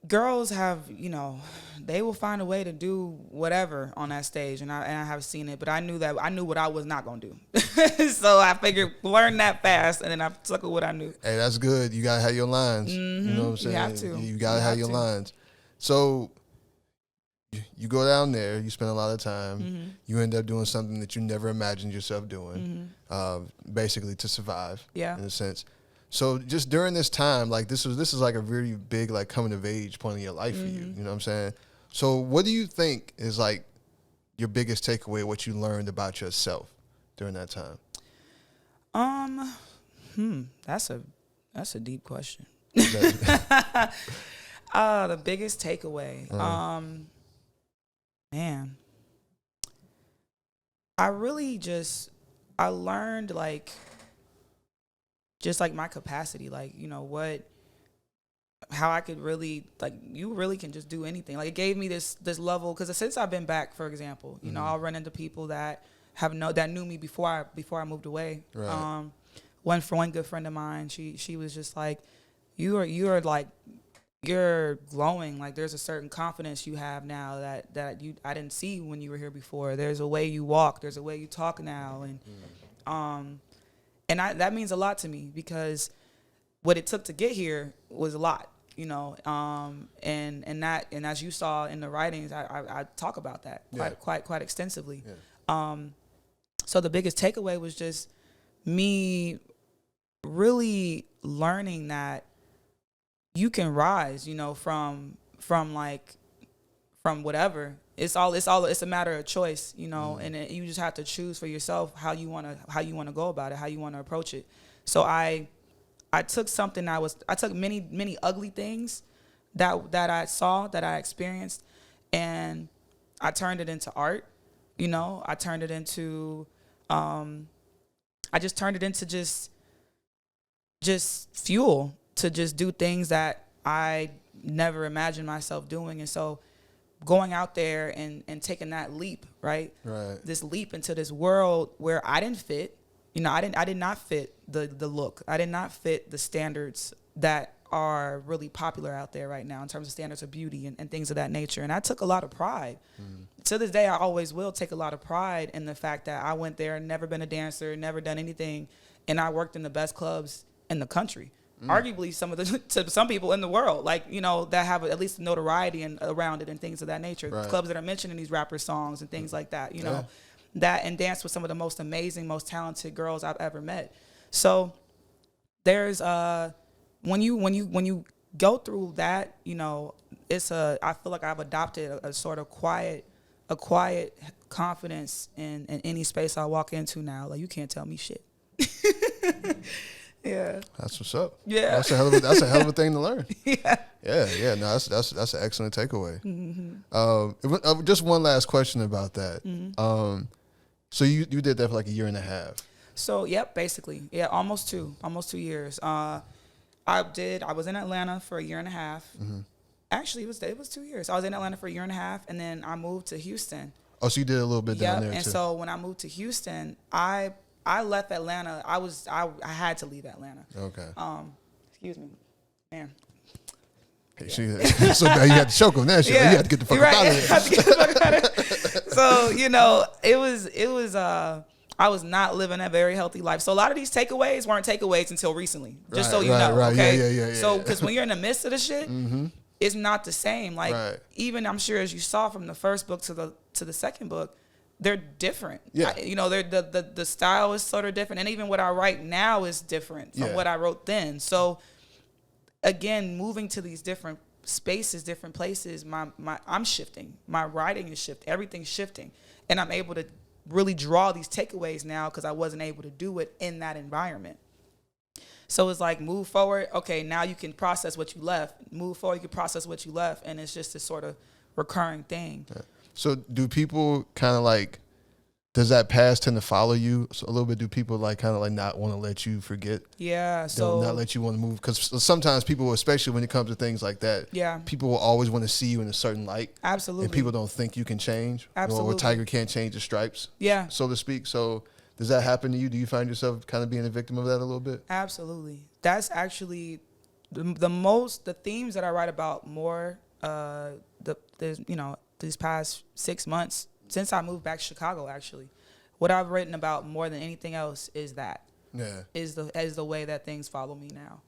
Girls have, they will find a way to do whatever on that stage, and I have seen it, but I knew what I was not gonna do. So I figured learn that fast, and then I stuck with what I knew. Hey, that's good. You gotta have your lines. Mm-hmm. You know what I'm saying? You have to. You gotta have your lines. So you go down there, you spend a lot of time, you end up doing something that you never imagined yourself doing, basically to survive. Yeah. In a sense. So just during this time, like this is like a really big like coming of age point in your life for you. You know what I'm saying? So what do you think is like your biggest takeaway, what you learned about yourself during that time? That's a deep question. That- The biggest takeaway. Man, I learned just like my capacity, like, how I could really, like, you really can just do anything. Like, it gave me this level, because since I've been back, for example, I'll run into people that that knew me before I moved away. Right. One good friend of mine, she was just like, you are like, you're glowing. Like, there's a certain confidence you have now that I didn't see when you were here before. There's a way you walk. There's a way you talk now, and that means a lot to me, because what it took to get here was a lot, and as you saw in the writings, I talk about that quite extensively. Yeah. So the biggest takeaway was just me really learning that you can rise, from whatever. It's a matter of choice, and you just have to choose for yourself how you want to go about it, how you want to approach it. So I took many ugly things that I saw, that I experienced, and I turned it into art. I turned it into I just turned it into just fuel to just do things that I never imagined myself doing. And so going out there and taking that leap, right? This leap into this world where I didn't fit. I did not fit the look. I did not fit the standards that are really popular out there right now in terms of standards of beauty and things of that nature. And I took a lot of pride. To this day, I always will take a lot of pride in the fact that I went there, never been a dancer, never done anything, and I worked in the best clubs in the country. Arguably to some people in the world, like, that have at least notoriety and around it and things of that nature. Right. Clubs that are mentioned in these rappers' songs and things like that, that, and dance with some of the most amazing, most talented girls I've ever met. So there's when you go through that, I feel like I've adopted a sort of quiet confidence in any space I walk into now. Like, you can't tell me shit. Yeah. That's what's up. Yeah. That's a hell of a thing to learn. Yeah. Yeah. No, that's an excellent takeaway. Just one last question about that. So you did that for like a year and a half. So, yep, basically. Yeah, almost 2 years. I was in Atlanta for a year and a half. Actually, it was 2 years. I was in Atlanta for a year and a half, and then I moved to Houston. Oh, so you did a little bit down there and too. So when I moved to Houston, I left Atlanta. I had to leave Atlanta. Okay. Excuse me, man. Hey, so now you had to choke on that shit. Yeah. You had to get the fuck out of there. So, it was I was not living a very healthy life. So a lot of these takeaways weren't takeaways until recently. Just so you know. Right. Okay. Yeah. So because when you're in the midst of the shit, it's not the same. Like, even I'm sure, as you saw from the first book to the second book, they're different. Yeah. They're the style is sort of different, and even what I write now is different from what I wrote then. So again, moving to these different spaces, different places, I'm shifting. My writing is shifting. Everything's shifting, and I'm able to really draw these takeaways now because I wasn't able to do it in that environment. So it's like, move forward. Okay, now you can process what you left. Move forward, you can process what you left, and it's just this sort of recurring thing. Yeah. So do people kind of like, does that past tend to follow you a little bit? Do people like kind of like not want to let you forget? Yeah. So they'll not let you want to move, because sometimes people, especially when it comes to things like that, people will always want to see you in a certain light. Absolutely. And people don't think you can change. Absolutely. Or Tiger can't change the stripes. Yeah. So to speak. So does that happen to you? Do you find yourself kind of being a victim of that a little bit? Absolutely. That's actually the themes that I write about more. These past 6 months since I moved back to Chicago, actually, what I've written about more than anything else is that. Yeah. Is the way that things follow me now,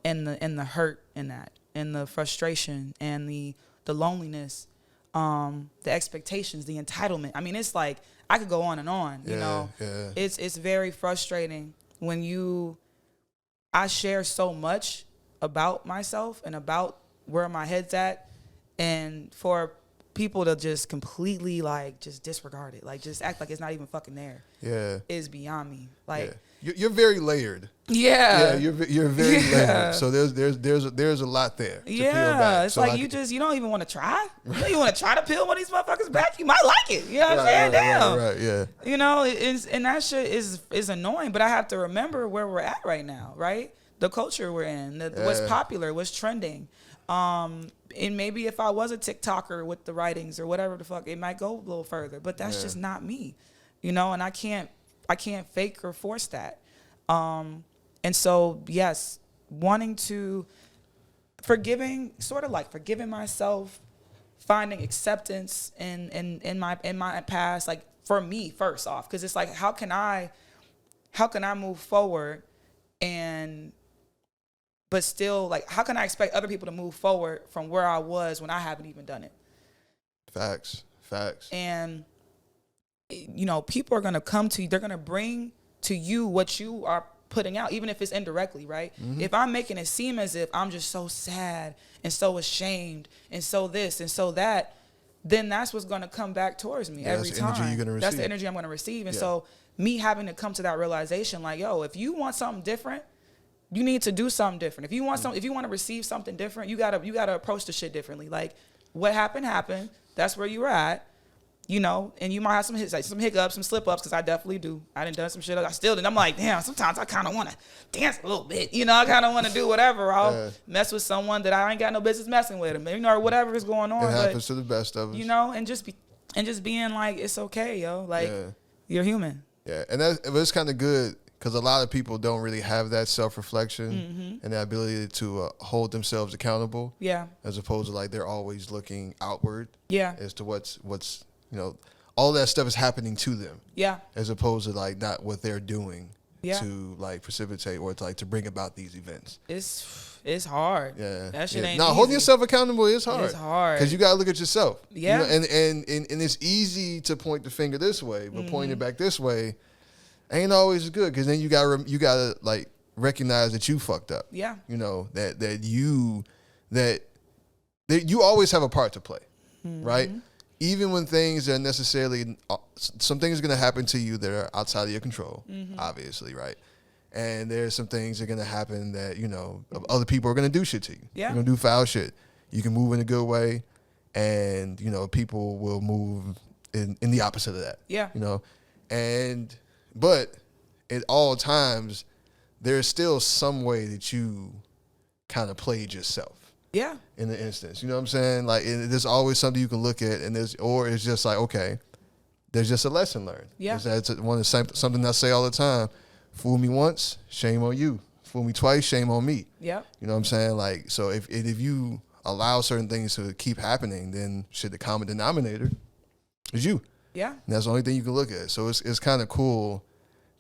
and the hurt in that, and the frustration, and the loneliness, the expectations, the entitlement. I mean, it's like, I could go on and on. Yeah. It's very frustrating when I share so much about myself and about where my head's at, and for people to just completely like just disregard it, like just act like it's not even fucking there. Yeah, is beyond me. Like you're very layered. Yeah, you're very layered. So there's a lot there. To peel back. It's so like you don't even want to try. You don't even want to try to peel one of these motherfuckers back. You might like it. You know what I'm saying? Damn. Right, yeah. You know, and that shit is annoying. But I have to remember where we're at right now, right? The culture we're in, what's popular, what's trending. And maybe if I was a TikToker with the writings or whatever the fuck, it might go a little further. But that's just not me, you know. And I can't fake or force that. And so yes, wanting to forgiving myself, finding acceptance in my past, like for me first off, because it's like how can I move forward but still, like, how can I expect other people to move forward from where I was when I haven't even done it? Facts. And, you know, people are going to come to you. They're going to bring to you what you are putting out, even if it's indirectly, right? Mm-hmm. If I'm making it seem as if I'm just so sad and so ashamed and so this and so that, then that's what's going to come back towards me every time. Energy you're gonna receive. That's the energy I'm going to receive. And so me having to come to that realization, like, yo, if you want something different, you need to do something different. If you want if you want to receive something different, you gotta approach the shit differently. Like what happened. That's where you were at, you know. And you might have some hiccups, some slip ups, because I definitely do. I done some shit. I still did. I'm like, damn. Sometimes I kind of want to dance a little bit, you know. I kind of want to do whatever. I'll mess with someone that I ain't got no business messing with, you know, or whatever is going on. It happens to the best of us, you know. And just being like, it's okay, yo. Like you're human. Yeah, and it's kind of good. Because a lot of people don't really have that self-reflection and the ability to hold themselves accountable. Yeah. As opposed to like they're always looking outward. Yeah. As to what's you know, all that stuff is happening to them. Yeah. As opposed to like not what they're doing to like precipitate or to like to bring about these events. It's hard. Yeah. That shit ain't easy. Holding yourself accountable is hard. It's hard. Because you gotta look at yourself. Yeah. You know, and it's easy to point the finger this way, but pointing it back this way ain't always good, because then you gotta like recognize that you fucked up. Yeah. You know, that you always have a part to play, right? Even when things are necessarily, some things are gonna happen to you that are outside of your control, obviously, right? And there's some things that are gonna happen that, you know, other people are gonna do shit to you. Yeah. They're gonna do foul shit. You can move in a good way, and, you know, people will move in the opposite of that. Yeah. You know, but at all times, there's still some way that you kind of played yourself. Yeah. In the instance, you know what I'm saying? Like, there's always something you can look at, or it's just like, okay, there's just a lesson learned. Yeah. That's something I say all the time. Fool me once, shame on you. Fool me twice, shame on me. Yeah. You know what I'm saying? Like, so if you allow certain things to keep happening, then the common denominator is you. Yeah. And that's the only thing you can look at. So it's kind of cool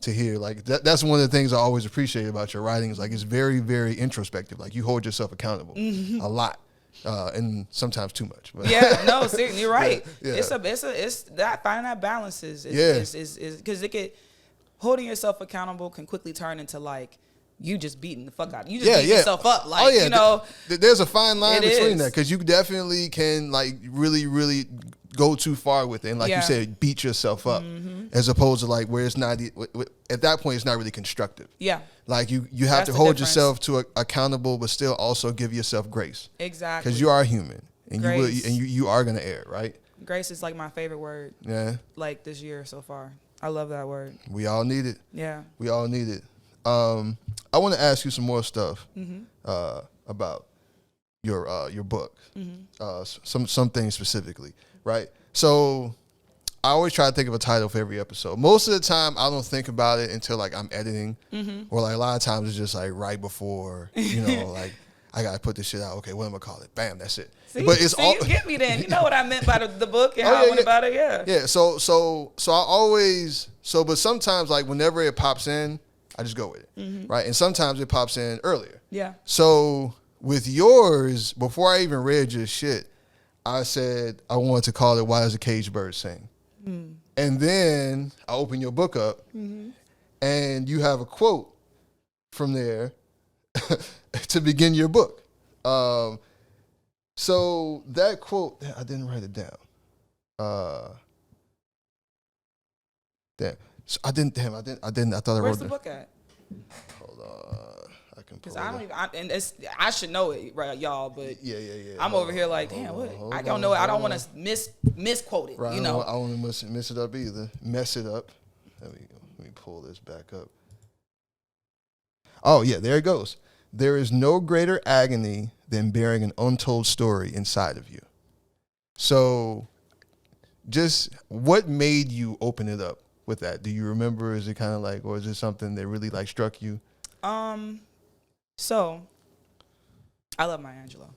to hear. Like that's one of the things I always appreciate about your writings. Like it's very, very introspective. Like you hold yourself accountable a lot. And sometimes too much. But yeah, no, seriously, you're right. Yeah. It's that finding that balance is because holding yourself accountable can quickly turn into like you just beating the fuck out. You just beat yourself up. Like, you know. There's a fine line between that, because you definitely can like really, really go too far with it. And like you said, beat yourself up, as opposed to like where it's not, at that point, it's not really constructive. Yeah. Like you have to hold yourself to accountable, but still also give yourself grace. Exactly. Because you are human, and you are going to err, right? Grace is like my favorite word. Yeah. Like this year so far. I love that word. We all need it. Yeah. We all need it. I want to ask you some more stuff about your book. Some things specifically, right? So I always try to think of a title for every episode. Most of the time, I don't think about it until like I'm editing, or like a lot of times it's just like right before, you know, like I gotta put this shit out. Okay, what am I call it? Bam, that's it. But it's all you get me then. You know what I meant by the book and how I went about it. Yeah. Yeah. So I always but sometimes like whenever it pops in, I just go with it, right? And sometimes it pops in earlier. Yeah. So with yours, before I even read your shit, I said I wanted to call it "Why Does a Caged Bird Sing?" And then I open your book up, and you have a quote from there to begin your book. So that quote, I didn't write it down. Damn. So I didn't. I thought I Where's wrote the book at? Hold on. I can pull Because it I don't up. even. I should know it, right, y'all. But Yeah. I'm over here like, damn, what? I don't know it. I don't want to misquote it. Right. You know. I don't want to mess it up either. Mess it up. Let me pull this back up. Oh yeah, there it goes. There is no greater agony than bearing an untold story inside of you. So, just what made you open it up with that? Do you remember? Is it kind of like, or is it something that really like struck you? So I love Maya Angelou.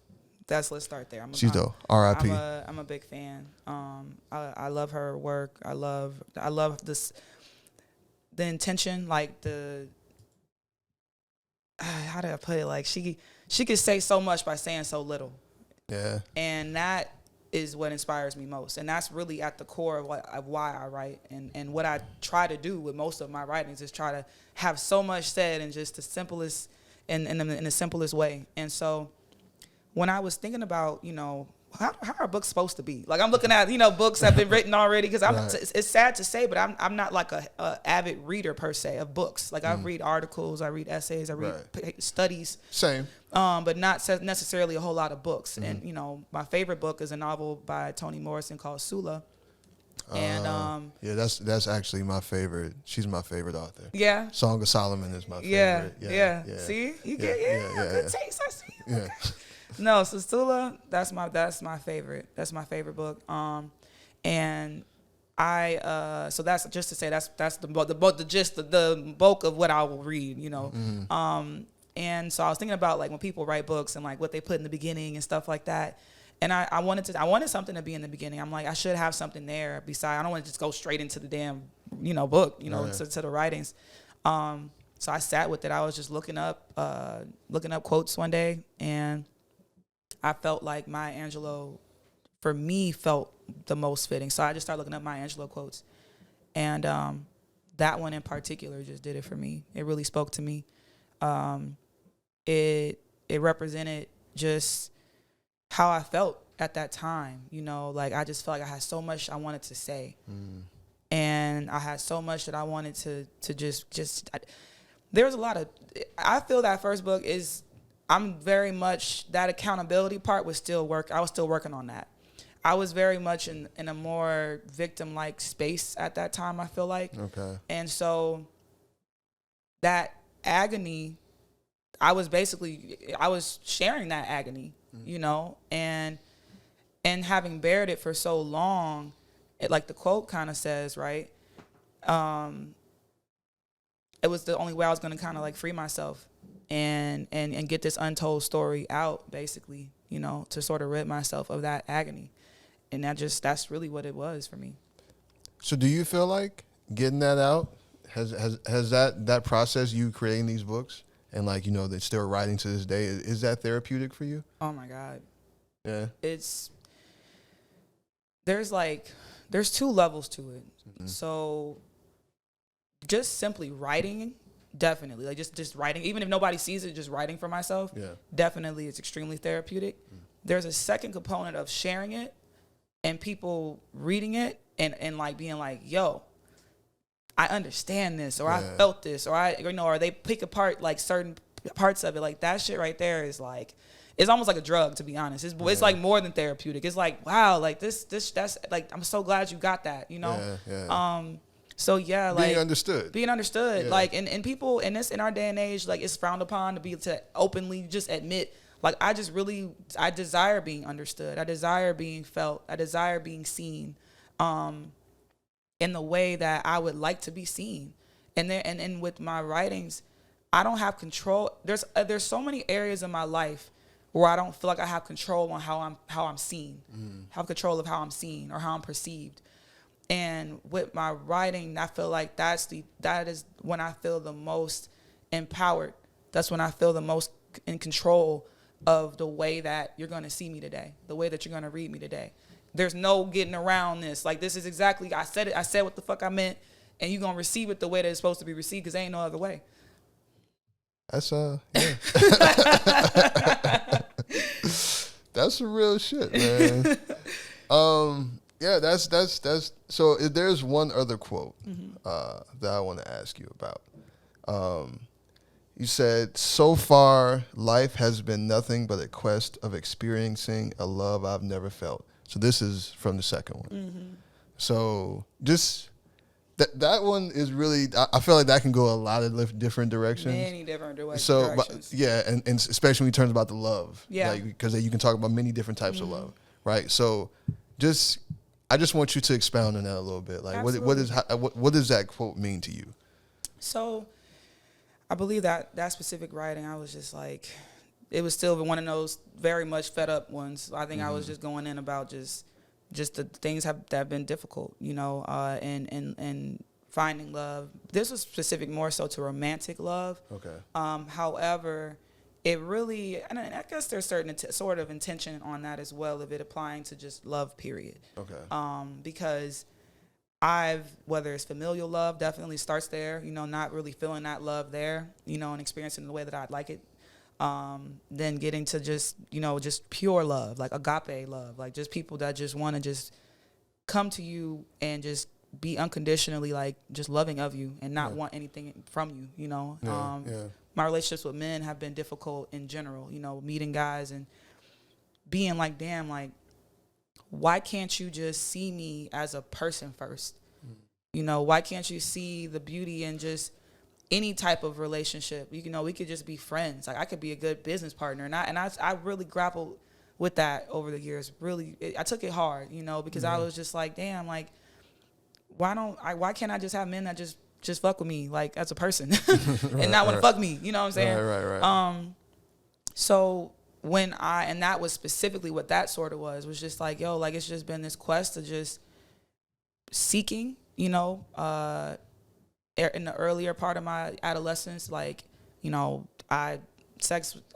Let's start there. She's dope. R.I.P. I'm a big fan. I love her work. I love this, the intention, like the, how do I put it? Like she could say so much by saying so little. Yeah. And that is what inspires me most. And that's really at the core of why I write. And what I try to do with most of my writings is try to have so much said in just the simplest, in the simplest way. And so when I was thinking about, how are books supposed to be? Like I'm looking at, books that have been written already, because Right. It's sad to say, but I'm not like a avid reader per se of books. Like I read articles, I read essays, I read studies. Same. But not necessarily a whole lot of books. And, my favorite book is a novel by Toni Morrison called Sula. And yeah, that's actually my favorite. She's my favorite author. yeah. Song of Solomon is my favorite. Yeah. See? You get good taste, I see. Yeah. Okay. No, so Sula, that's my favorite. That's my favorite book. And I so that's just to say that's the gist, the bulk of what I will read, And so I was thinking about like when people write books and like what they put in the beginning and stuff like that. And I wanted something to be in the beginning. I'm like, I should have something there besides. I don't want to just go straight into the damn, book, to the writings. So I sat with it. I was just looking up quotes one day, and I felt like Maya Angelou, for me, felt the most fitting. So I just started looking up Maya Angelou quotes, and that one in particular just did it for me. It really spoke to me. It represented just how I felt at that time. Like I just felt like I had so much I wanted to say, and I had so much that I wanted to just. There was a lot of. I feel that first book is. I'm very much, that accountability part was still I was still working on that. I was very much in a more victim-like space at that time, I feel like. Okay. And so that agony, I was sharing that agony, and having bared it for so long, like the quote kind of says, right? It was the only way I was going to kind of like free myself. And get this untold story out, basically, to sort of rid myself of that agony. And that's really what it was for me. So do you feel like getting that out, has that process, you creating these books and like, they're still writing to this day, is that therapeutic for you? Oh my God. Yeah. There's two levels to it. Mm-hmm. So just simply writing, definitely, like just writing, even if nobody sees it, just writing for myself, definitely it's extremely therapeutic. There's a second component of sharing it and people reading it and like being like, yo, I understand this, or I felt this, or or they pick apart like certain parts of it. Like that shit right there is like, it's almost like a drug, to be honest. It's like more than therapeutic. It's like, wow, like this that's like, I'm so glad you got that, So yeah, like being understood, like, and people in our day and age, like it's frowned upon to openly just admit, like, I desire being understood. I desire being felt. I desire being seen, in the way that I would like to be seen. And with my writings, I don't have control. There's so many areas in my life where I don't feel like I have control on how I'm seen, have control of how I'm seen or how I'm perceived. And with my writing, I feel like that is when I feel the most empowered. That's when I feel the most in control of the way that you're going to see me today, the way that you're going to read me today. There's no getting around this. Like, this is exactly, I said what the fuck I meant, and you're going to receive it the way that it's supposed to be received, because there ain't no other way. That's That's some real shit, man. Yeah, that's so there's one other quote that I want to ask you about. You said, "So far, life has been nothing but a quest of experiencing a love I've never felt." So this is from the second one. Mm-hmm. So just that one is really, I feel like that can go a lot of different directions. Many different directions. So, yeah, and especially when it turns about the love. Yeah. Like, because you can talk about many different types of love, right? So I just want you to expound on that a little bit. Like, what does that quote mean to you? So I believe that specific writing, I was just like, it was still one of those very much fed up ones. I think I was just going in about just the things that have been difficult, and finding love. This was specific more so to romantic love. Okay. However, it really, and I guess there's certain sort of intention on that as well, of it applying to just love, period. Okay. Because whether it's familial love, definitely starts there, not really feeling that love there, and experiencing it the way that I'd like it. Then getting to just pure love, like agape love, like just people that just want to just come to you and just be unconditionally like just loving of you and not want anything from you, My relationships with men have been difficult in general, meeting guys and being like, damn, like, why can't you just see me as a person first? Why can't you see the beauty in just any type of relationship? We could just be friends. Like, I could be a good business partner. And I really grappled with that over the years. Really, I took it hard, because I was just like, damn, like, why can't I just have men that just fuck with me, like, as a person and not want to fuck me? You know what I'm saying? Right. So and that was specifically what that sort of was just like, yo, like, it's just been this quest of just seeking, in the earlier part of my adolescence, like, I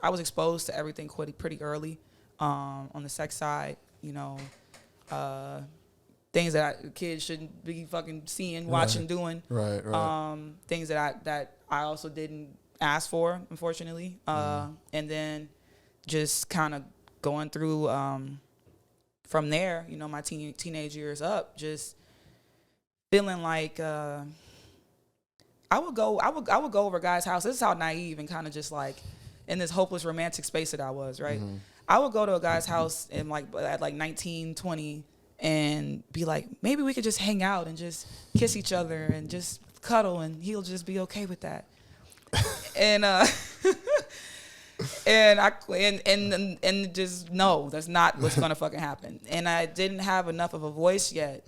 was exposed to everything pretty early, on the sex side, things that kids shouldn't be fucking seeing, watching, doing. Right. Things that I also didn't ask for, unfortunately. And then just kind of going through, from there, my teenage years up, just feeling like, I would go over a guy's house. This is how naive and kind of just like in this hopeless romantic space that I was, right? I would go to a guy's house and at 19, 20 and be like, maybe we could just hang out and just kiss each other and just cuddle and he'll just be okay with that. And and just no, that's not what's gonna fucking happen. And I didn't have enough of a voice yet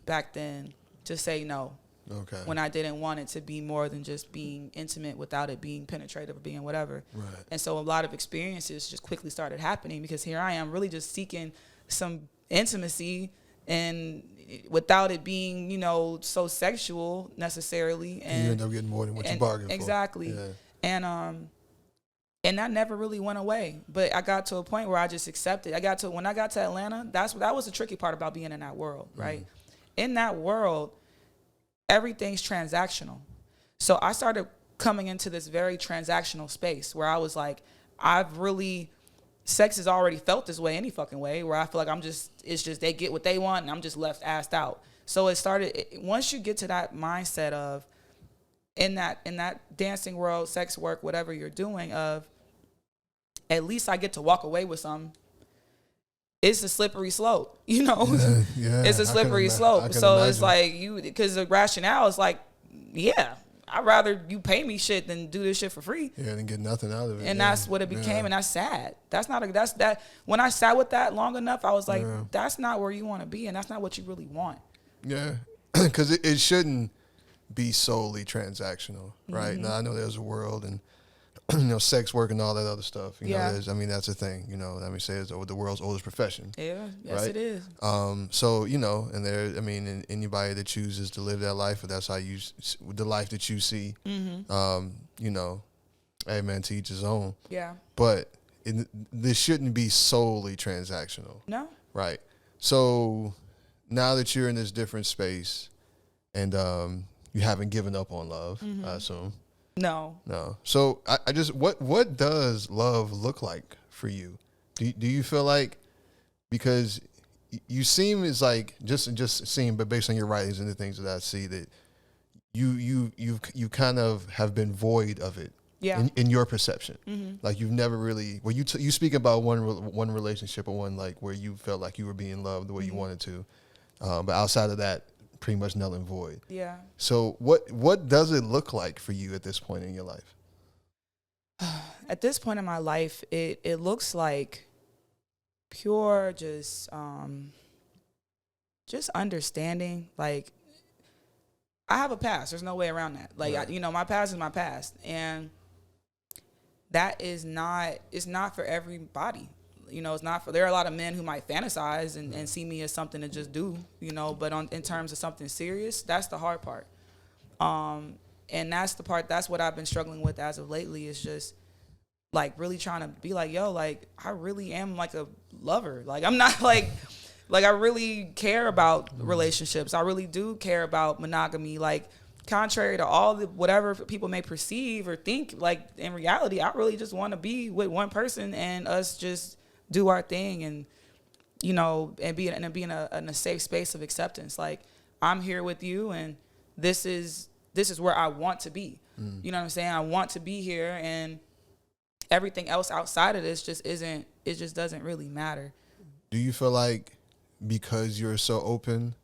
back then to say no. Okay. When I didn't want it to be more than just being intimate without it being penetrative or being whatever. Right. And so a lot of experiences just quickly started happening because here I am really just seeking some intimacy and without it being, so sexual necessarily. And you end up getting more than what you bargained for. Exactly. Yeah. And that never really went away. But I got to a point where I just accepted. When I got to Atlanta, that was the tricky part about being in that world, right? In that world, everything's transactional. So I started coming into this very transactional space where I was like, sex has already felt this way any fucking way, where I feel like it's just they get what they want and I'm just left assed out. So once you get to that mindset of, in that dancing world, sex work, whatever you're doing, of at least I get to walk away with something. It's a slippery slope, It's a slippery slope. So imagine. It's like because the rationale is like, yeah, I'd rather you pay me shit than do this shit for free. Yeah, and get nothing out of it. And that's what it became, and that's sad. When I sat with that long enough, I was like, that's not where you want to be, and that's not what you really want. Yeah, because it shouldn't be solely transactional, right? Now I know there's a world and sex work and all that other stuff. That's a thing. Say it's the world's oldest profession. Yeah, yes, right? it is. So and there, and anybody that chooses to live that life, if that's how the life that you see, hey man, to each his own. Yeah. But this shouldn't be solely transactional. No. Right. So now that you're in this different space, and you haven't given up on love, I assume. No. So I just what does love look like for you? Do you feel like, because you seem is like just seem, but based on your writings and the things that I see, that you kind of have been void of it. Yeah. In your perception, like you've never really. Well, you speak about one relationship or one like where you felt like you were being loved the way you wanted to, but outside of that, pretty much null and void. Yeah. So what does it look like for you at this point in your life? At this point in my life, it looks like pure just understanding. Like, I have a past. There's no way around that. Like, Right. My past is my past, and that is not. It's not for everybody. It's not for. There are a lot of men who might fantasize and see me as something to just do. But in terms of something serious, that's the hard part. And that's the part. That's what I've been struggling with as of lately. Is just like really trying to be like, yo, like I really am like a lover. Like I'm not like I really care about relationships. I really do care about monogamy. Like, contrary to all the whatever people may perceive or think, like in reality, I really just want to be with one person and us just do our thing and and be in a safe space of acceptance. Like, I'm here with you and this is where I want to be. You know what I'm saying? I want to be here, and everything else outside of this just doesn't really matter. Do you feel like because you're so open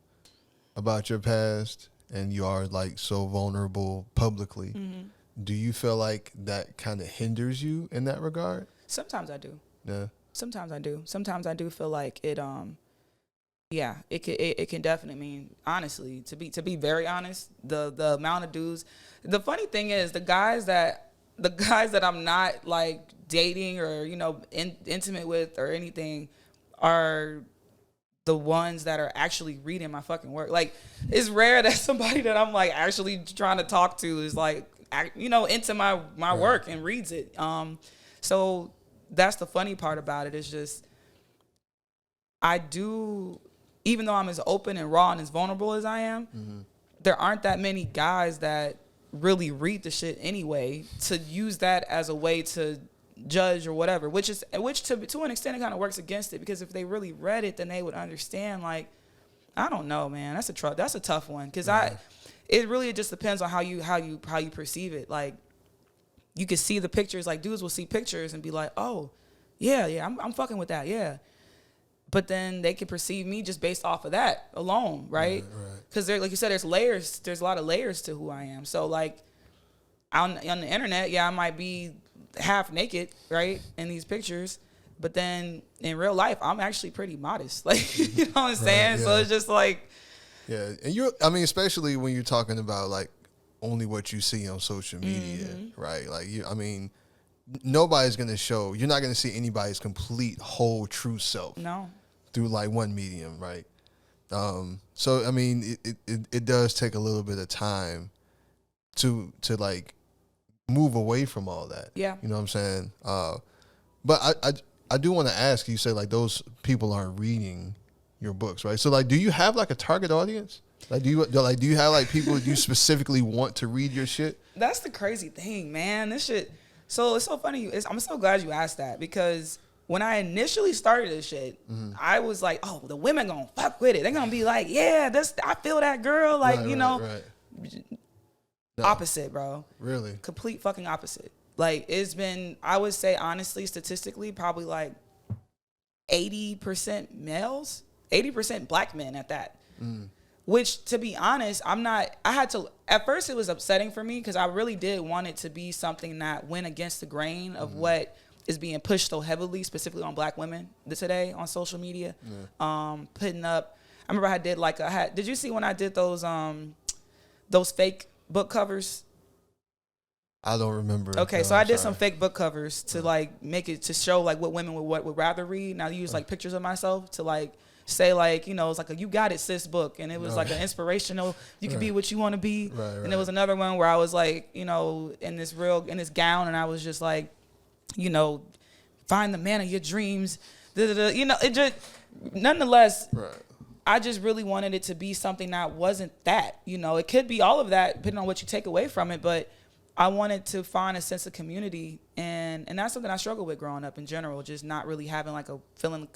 about your past and you are like so vulnerable publicly, do you feel like that kind of hinders you in that regard? Sometimes I do. Yeah. Sometimes I do. Sometimes I do feel like it it can definitely mean, honestly, to be very honest, the amount of dudes. The funny thing is the guys that I'm not like dating or intimate with or anything are the ones that are actually reading my fucking work. Like, it's rare that somebody that I'm like actually trying to talk to is like into my work and reads it. So that's the funny part about it. Is just I do, even though I'm as open and raw and as vulnerable as I am, there aren't that many guys that really read the shit anyway to use that as a way to judge or whatever, which to an extent it kind of works against it, because if they really read it, then they would understand. Like, I don't know, man. That's a tough one, because it really just depends on how you perceive it. Like, you can see the pictures. Like, dudes will see pictures and be like, oh, yeah, I'm fucking with that, yeah. But then they can perceive me just based off of that alone, right? Because like you said, there's layers. There's a lot of layers to who I am. So like on the internet, yeah, I might be half naked, right, in these pictures. But then in real life, I'm actually pretty modest. Like, you know what I'm saying? Yeah. So it's just like, yeah, and especially when you're talking about like only what you see on social media, right? Like, nobody's gonna show. You're not gonna see anybody's complete, whole, true self. no. Through like one medium, right? So it does take a little bit of time to like move away from all that. Yeah. You know what I'm saying? But I do want to ask, you say like those people aren't reading your books, right? So like, do you have like a target audience? Like, do you have like people you specifically want to read your shit? That's the crazy thing, man. This shit. So it's so funny. I'm so glad you asked that, because when I initially started this shit, I was like, oh, the women gonna fuck with it. They're gonna be like, yeah, I feel that girl. Like, Right. No. Opposite, bro. Really? Complete fucking opposite. Like, it's been, I would say honestly, statistically, probably like 80% males, 80% black men at that. Which, to be honest, at first it was upsetting for me, because I really did want it to be something that went against the grain of what is being pushed so heavily, specifically on black women today on social media. Putting up, I remember did you see when I did those fake book covers? I don't remember. Okay, No, so I I'm did sorry. some fake book covers to like make it, to show like what women would rather read. And I used like pictures of myself to like say like, it's like a "You Got It, Sis" book, and it was like an inspirational, you can be what you want to be. Right. And there was another one where I was like, in this gown, and I was just like, find the man of your dreams. It just, nonetheless, Right. I just really wanted it to be something that wasn't that. It could be all of that, depending on what you take away from it, but I wanted to find a sense of community, and that's something I struggled with growing up in general, just not really having like a feeling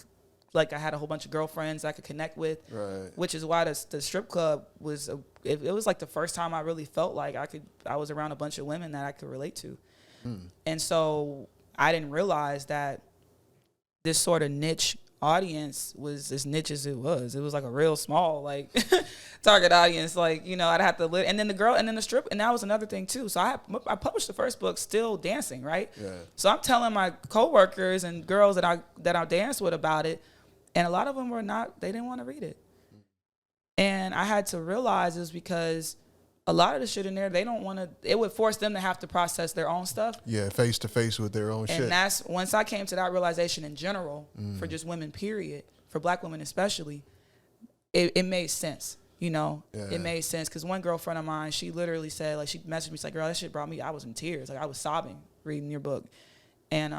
like I had a whole bunch of girlfriends I could connect with, Right. which is why the strip club was it was like the first time I really felt like I was around a bunch of women that I could relate to. And so I didn't realize that this sort of niche audience was as niche as it was. It was like a real small like target audience. Like, you know, I'd have to live. And then the strip, and that was another thing too. So I published the first book still dancing, right? Yeah. So I'm telling my coworkers and girls that I danced with about it, and a lot of them they didn't want to read it. And I had to realize it was because a lot of the shit in there, they don't want to, it would force them to have to process their own stuff. Yeah, face to face with their own shit. And that's, once I came to that realization in general, for just women, period, for black women especially, it made sense, you know? Yeah. It made sense, because one girlfriend of mine, she literally said, like, she messaged me, she's like, girl, that shit brought me, I was in tears. Like, I was sobbing reading your book. And,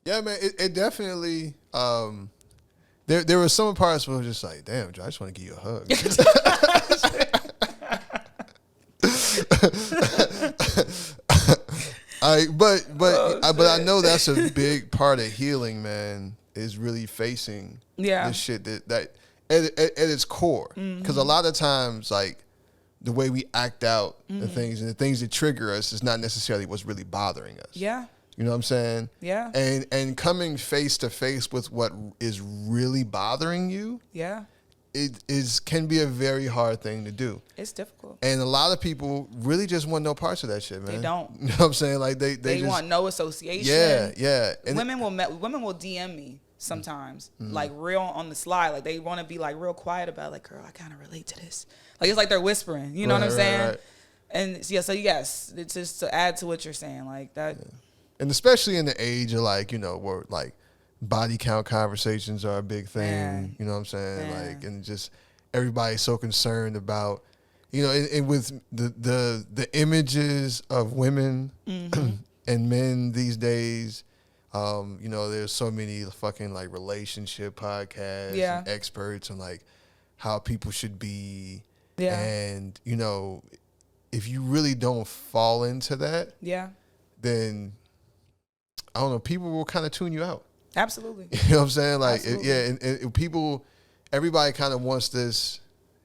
yeah, man, it definitely, there were some parts where I was just like, damn, Joe, I just want to give you a hug. But I know that's a big part of healing, man, is really facing this shit that at its core. Because a lot of times, like, the way we act out the things and the things that trigger us is not necessarily what's really bothering us. yeah. You know what I'm saying? Yeah. And coming face to face with what is really bothering you, Yeah. can be a very hard thing to do. It's difficult. And a lot of people really just want no parts of that shit, man. They don't. You know what I'm saying? Like they They just want no association. Yeah. And women will DM me sometimes, like real on the slide. Like they want to be like real quiet about it. Like, girl, I kind of relate to this. Like it's like they're whispering. You know what I'm saying? Right. And yeah, so yes, it's just to add to what you're saying, like that. Yeah. And especially in the age of, like, you know, where like body count conversations are a big thing. Man. You know what I'm saying? Man. Like, and just everybody's so concerned about, you know, and with the images of women and men these days. You know, there's so many fucking like relationship podcasts and experts on like how people should be. Yeah. And, you know, if you really don't fall into that, then I don't know, people will kind of tune you out. Absolutely. You know what I'm saying? Like, Absolutely. and people, everybody kind of wants this,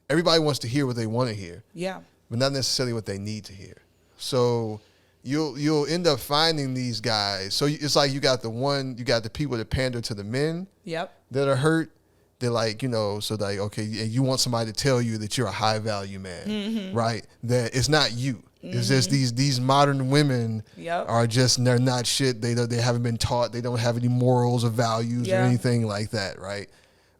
everybody wants to hear what they want to hear. Yeah. But not necessarily what they need to hear. So you'll end up finding these guys. So it's like you got the people that pander to the men that are hurt. They're like, you know, so like, okay, and you want somebody to tell you that you're a high value man, right? That it's not you. It's just these modern women are just, they're not shit. They haven't been taught. They don't have any morals or values or anything like that, right?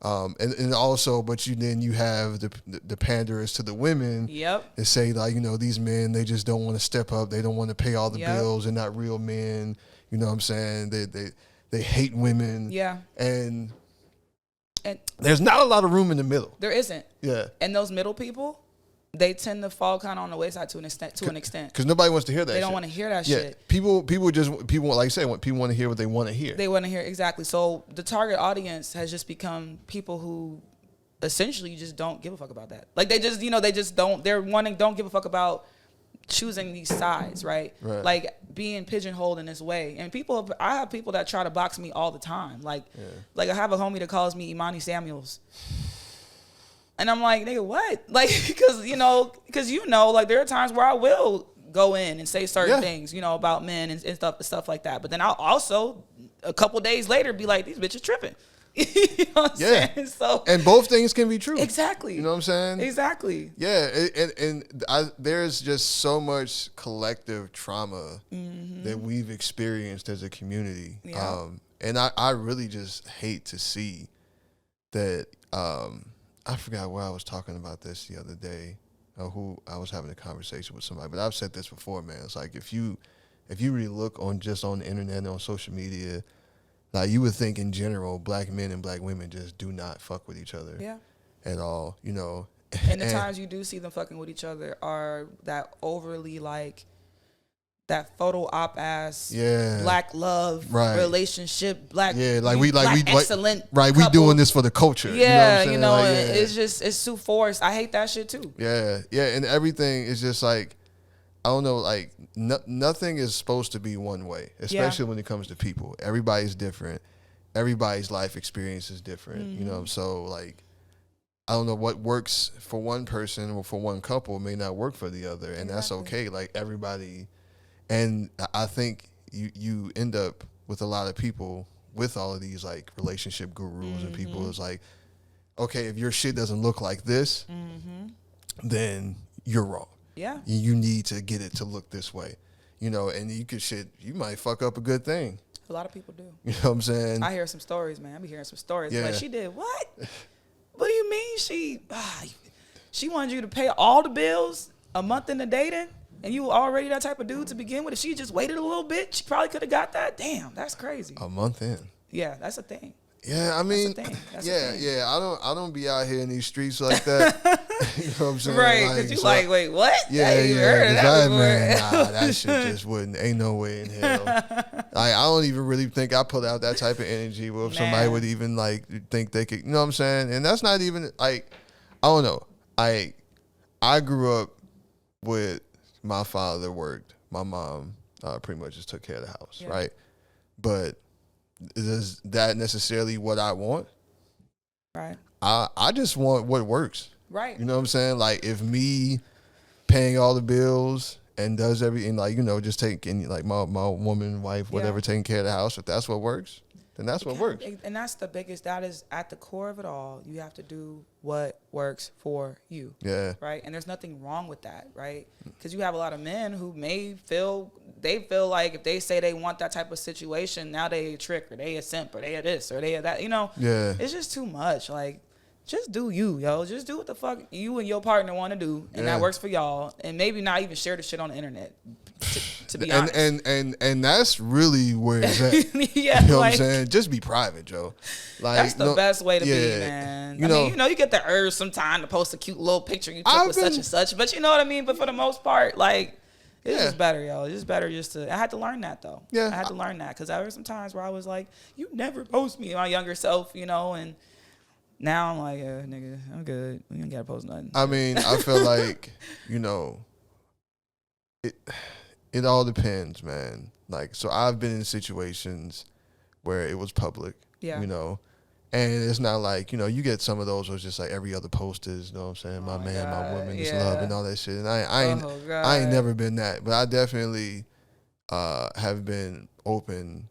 And also, but then you have the panderers to the women that say, like, you know, these men, they just don't want to step up. They don't want to pay all the bills. They're not real men. You know what I'm saying? They hate women. Yeah. And there's not a lot of room in the middle. There isn't. Yeah. And those middle people, they tend to fall kind of on the wayside to an extent. Because nobody wants to hear that. They don't want to hear that shit. People, like I said, people want to hear what they want to hear. They want to hear, exactly. So the target audience has just become people who essentially just don't give a fuck about that. Like they just, you know, don't give a fuck about choosing these sides, right? Like being pigeonholed in this way. And I have people that try to box me all the time. Like I have a homie that calls me Imani Samuels. And I'm like, nigga, what? Like, because you know, like there are times where I will go in and say certain things, you know, about men and stuff like that. But then I'll also, a couple days later, be like, these bitches tripping. You know what I'm saying? So, and both things can be true. Exactly. You know what I'm saying? Exactly. Yeah, there's just so much collective trauma that we've experienced as a community. Yeah. And I really just hate to see that. I forgot where I was talking about this the other day, or who I was having a conversation with somebody. But I've said this before, man. It's like if you really look on the internet and on social media, like you would think in general, black men and black women just do not fuck with each other at all, you know. And the times you do see them fucking with each other are that overly like that photo op ass black love relationship, black we excellent right couple. We doing this for the culture. You know, it's too forced. I hate that shit too. And everything is just like, I don't know, like nothing is supposed to be one way, especially when it comes to people. Everybody's different. everybody's life experience is different, you know. So like, I don't know what works for one person or for one couple may not work for the other, and that's okay. Like everybody, and I think you end up with a lot of people with all of these like relationship gurus and people is like, okay, if your shit doesn't look like this, then you're wrong. Yeah. You need to get it to look this way, you know, and you might fuck up a good thing. A lot of people do. You know what I'm saying? I hear some stories, man. I be hearing some stories. Yeah. Like, she did what? What do you mean she wanted you to pay all the bills a month into dating, and you were already that type of dude to begin with? If she just waited a little bit, she probably could have got that. Damn, that's crazy. A month in. Yeah, that's a thing. Yeah, I mean, That's a thing. I don't be out here in these streets like that. You know what I'm saying? Right, because you like, wait, what? Yeah, I ain't heard of that man, before. nah, that shit just wouldn't. Ain't no way in hell. Like, I don't even really think I put out that type of energy where if somebody would even like think they could. You know what I'm saying? And that's not even like, I don't know. I grew up with my father worked. My mom pretty much just took care of the house, right? But is that necessarily what I want? Right. I just want what works. Right. You know what I'm saying? Like, if me paying all the bills and does everything, like, you know, just taking like my woman, wife, whatever, taking care of the house, if that's what works, then that's what works. And that's the biggest, that is at the core of it all. You have to do what works for you. Yeah. Right. And there's nothing wrong with that. Right. Because you have a lot of men who may feel like if they say they want that type of situation, now they a trick or they a simp or they a this or they a that, you know. Yeah. It's just too much. Like, just do you, yo. Just do what the fuck you and your partner want to do, and that works for y'all. And maybe not even share the shit on the internet. To be honest, and that's really where it's at. Yeah, you know like, what I'm saying? Just be private, Joe. Like, that's the best way to be, man. I mean, you get the urge sometime to post a cute little picture you took with such and such, but you know what I mean. But for the most part, like, it's just better, yo. It's just better just to. I had to learn that though. Yeah, I had to learn that because there were some times where I was like, "You never post me," my younger self, you know, and. Now I'm like, nigga, I'm good. We ain't gotta post nothing. I mean, I feel like, you know, it all depends, man. Like, so I've been in situations where it was public, you know, and it's not like, you know, you get some of those where it's just like every other post is, you know what I'm saying, my man, God. My woman, this love and all that shit. And I ain't never been that, but I definitely have been open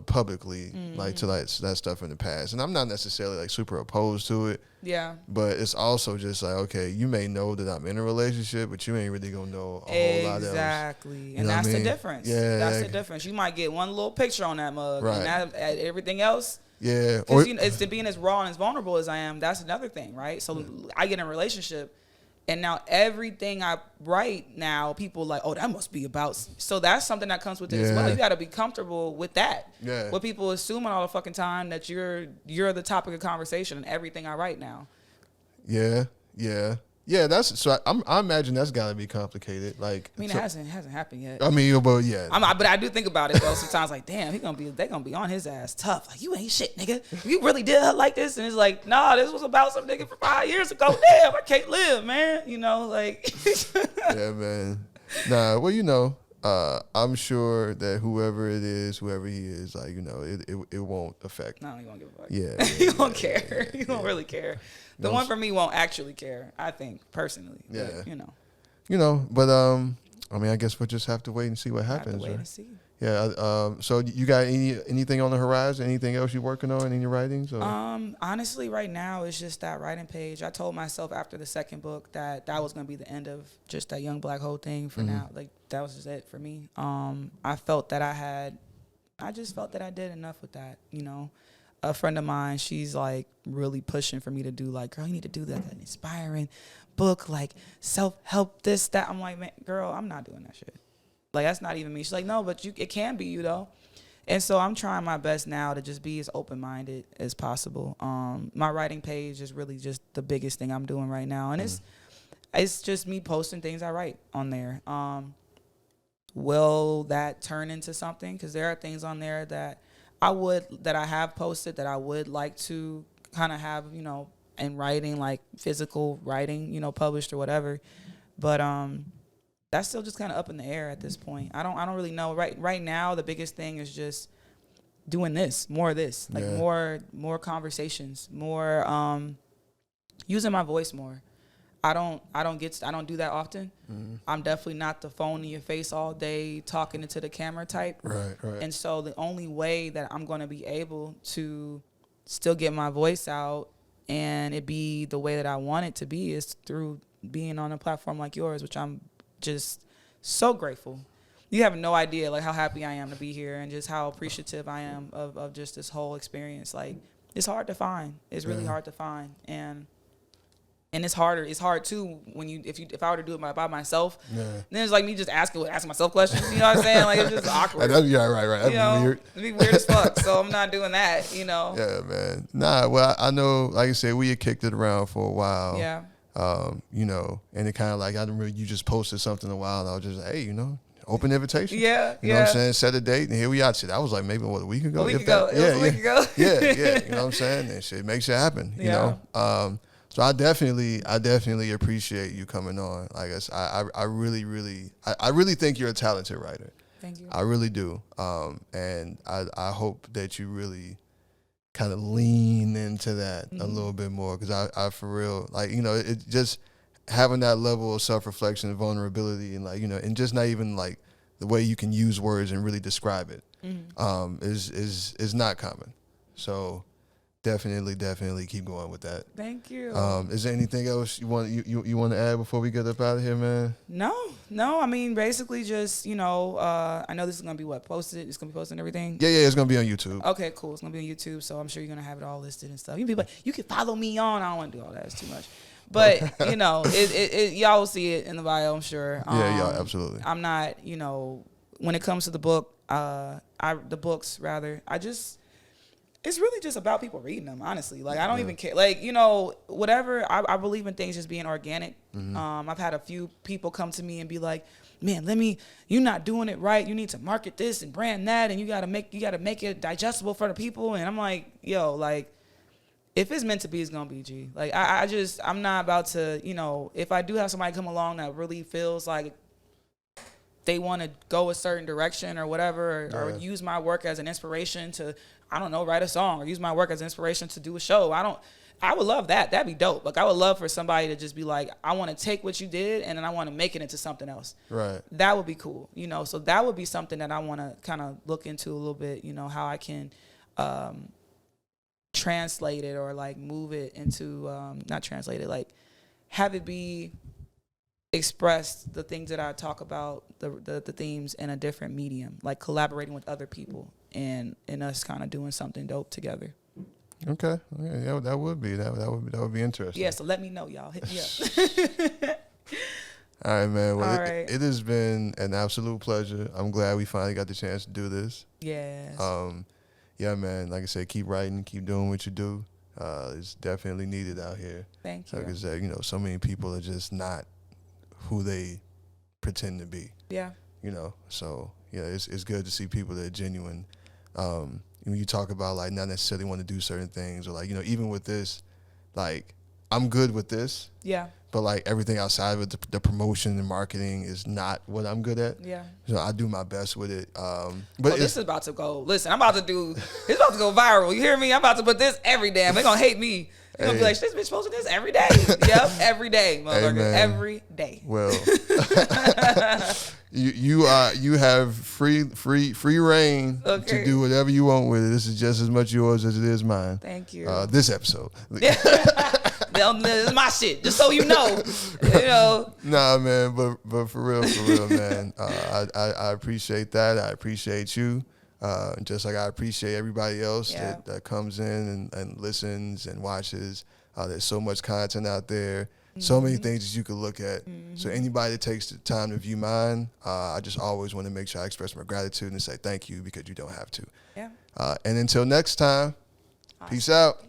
publicly, like to like that stuff in the past, and I'm not necessarily like super opposed to it. Yeah, but it's also just like, okay, you may know that I'm in a relationship, but you ain't really gonna know a whole lot else. Exactly, and that's the difference. Yeah, that's the difference. You might get one little picture on that mug, right? And everything else. Yeah, because it's to being as raw and as vulnerable as I am. That's another thing, right? So I get in a relationship. And now everything I write now, people like, oh, that must be about. So that's something that comes with it as well. You got to be comfortable with that. Yeah. What people assuming all the fucking time that you're the topic of conversation in everything I write now. Yeah, yeah. Yeah, that's so. I imagine that's got to be complicated. Like, I mean, it hasn't happened yet. I mean, but yeah. But I do think about it though. Sometimes, like, damn, they gonna be on his ass tough. Like, you ain't shit, nigga. You really did her like this, and it's like, nah, this was about some nigga from 5 years ago. Damn, I can't live, man. You know, like. Yeah, man. Nah, well, you know, I'm sure that whoever he is, like, you know, it won't affect. No, he won't give a fuck. Yeah, he won't care. He won't really care. The one for me won't actually care, I think, personally. Yeah. But, you know, but I mean, I guess we'll just have to wait and see what happens. Have to wait and see. Yeah. So you got anything on the horizon? Anything else you're working on? Any writings? Or? Honestly, right now it's just that writing page. I told myself after the second book that was gonna be the end of just that Young Black Hoe thing for now. Like, that was just it for me. I felt that I just felt that I did enough with that. You know, a friend of mine, she's like really pushing for me to do, like, girl, you need to do that an inspiring book, like self-help, this, that. I'm like, man, girl, I'm not doing that shit. Like, that's not even me. She's like, no, but it can be you though. And so I'm trying my best now to just be as open-minded as possible. My writing page is really just the biggest thing I'm doing right now. And it's just me posting things I write on there. Will that turn into something? Because there are things on there that I have posted that I would like to kind of have, you know, in writing, like physical writing, you know, published or whatever. But that's still just kind of up in the air at this point. I don't really know. Right now, the biggest thing is just doing this, more of this, like more conversations, more using my voice more. I don't do that often. I'm definitely not the phone in your face all day talking into the camera type. Right. And so the only way that I'm going to be able to still get my voice out and it be the way that I want it to be is through being on a platform like yours, which I'm just so grateful. You have no idea like how happy I am to be here and just how appreciative I am of just this whole experience. Like, it's hard to find. It's really hard to find. And it's harder. It's hard too when if I were to do it by myself. Yeah. Then it's like me just asking myself questions. You know what I'm saying? Like, it's just awkward. Right. That'd be weird. It'd be weird as fuck. So I'm not doing that. Yeah, man. Nah. Well, I know. Like I said, we had kicked it around for a while. Yeah. And it kind of like you just posted something a while, and I was just like, hey, open invitation. Yeah. You know what I'm saying? Set a date, and here we are. Shit, that was like maybe a week ago. A week ago. Yeah. You know what I'm saying? And shit makes it happen. You know. So I definitely appreciate you coming on. Like I really think you're a talented writer. Thank you. I really do. And I hope that you really kind of lean into that a little bit more, because I for real, like, it just having that level of self-reflection and vulnerability, and like, and just not even like the way you can use words and really describe it is not common. So definitely keep going with that. Thank you. Is there anything else you want to add before we get up out of here, man? No. I mean, basically just, I know this is going to be posted. It's going to be posted and everything. Yeah. It's going to be on YouTube. Okay, cool. It's going to be on YouTube. So I'm sure you're going to have it all listed and stuff. You can you can follow me on. I don't want to do all that. It's too much. But, y'all will see it in the bio, I'm sure. Yeah, absolutely. I'm not, when it comes to the books, it's really just about people reading them, honestly. Like, I don't even care. Like, whatever. I believe in things just being organic. I've had a few people come to me and be like, man, you're not doing it right. You need to market this and brand that, and you gotta make it digestible for the people. And I'm like, yo, like, if it's meant to be, it's gonna be, G. Like, I'm not about to, if I do have somebody come along that really feels like they want to go a certain direction or whatever, or use my work as an inspiration to, I don't know, write a song, or use my work as inspiration to do a show. I would love that. That'd be dope. Like, I would love for somebody to just be like, I want to take what you did and then I want to make it into something else. Right. That would be cool. So that would be something that I want to kind of look into a little bit, how I can translate it or like move it into, not translate it, like have it be expressed, the things that I talk about, the themes in a different medium, like collaborating with other people and us kind of doing something dope together. Okay. Yeah, that would be interesting. Yeah, so let me know, y'all. Hit me up. All right, man. Well, All right. It has been an absolute pleasure. I'm glad we finally got the chance to do this. Yes. Yeah, man. Like I said, keep writing, keep doing what you do. It's definitely needed out here. Thank you. Like I said, so many people are just not who they pretend to be. Yeah. So yeah, it's good to see people that are genuine. When you talk about like not necessarily want to do certain things, or like, even with this, like, I'm good with this. Yeah. But like everything outside of it, the promotion and marketing is not what I'm good at. Yeah. I do my best with it. But this is about to go. Listen, it's about to go viral. You hear me? I'm about to put this every day. They're gonna hate me. They're gonna be like, this bitch posting this every day. Yep, every day, motherfucker. Hey, every day. Well, you have free reign to do whatever you want with it. This is just as much yours as it is mine. Thank you. This episode. This is my shit, just so you know. Nah, man, but for real, man. I appreciate that. I appreciate you. Just like I appreciate everybody else that comes in and listens and watches. There's so much content out there, so many things that you could look at. So anybody that takes the time to view mine, I just always want to make sure I express my gratitude and say thank you, because you don't have to. Yeah. And until next time, peace out.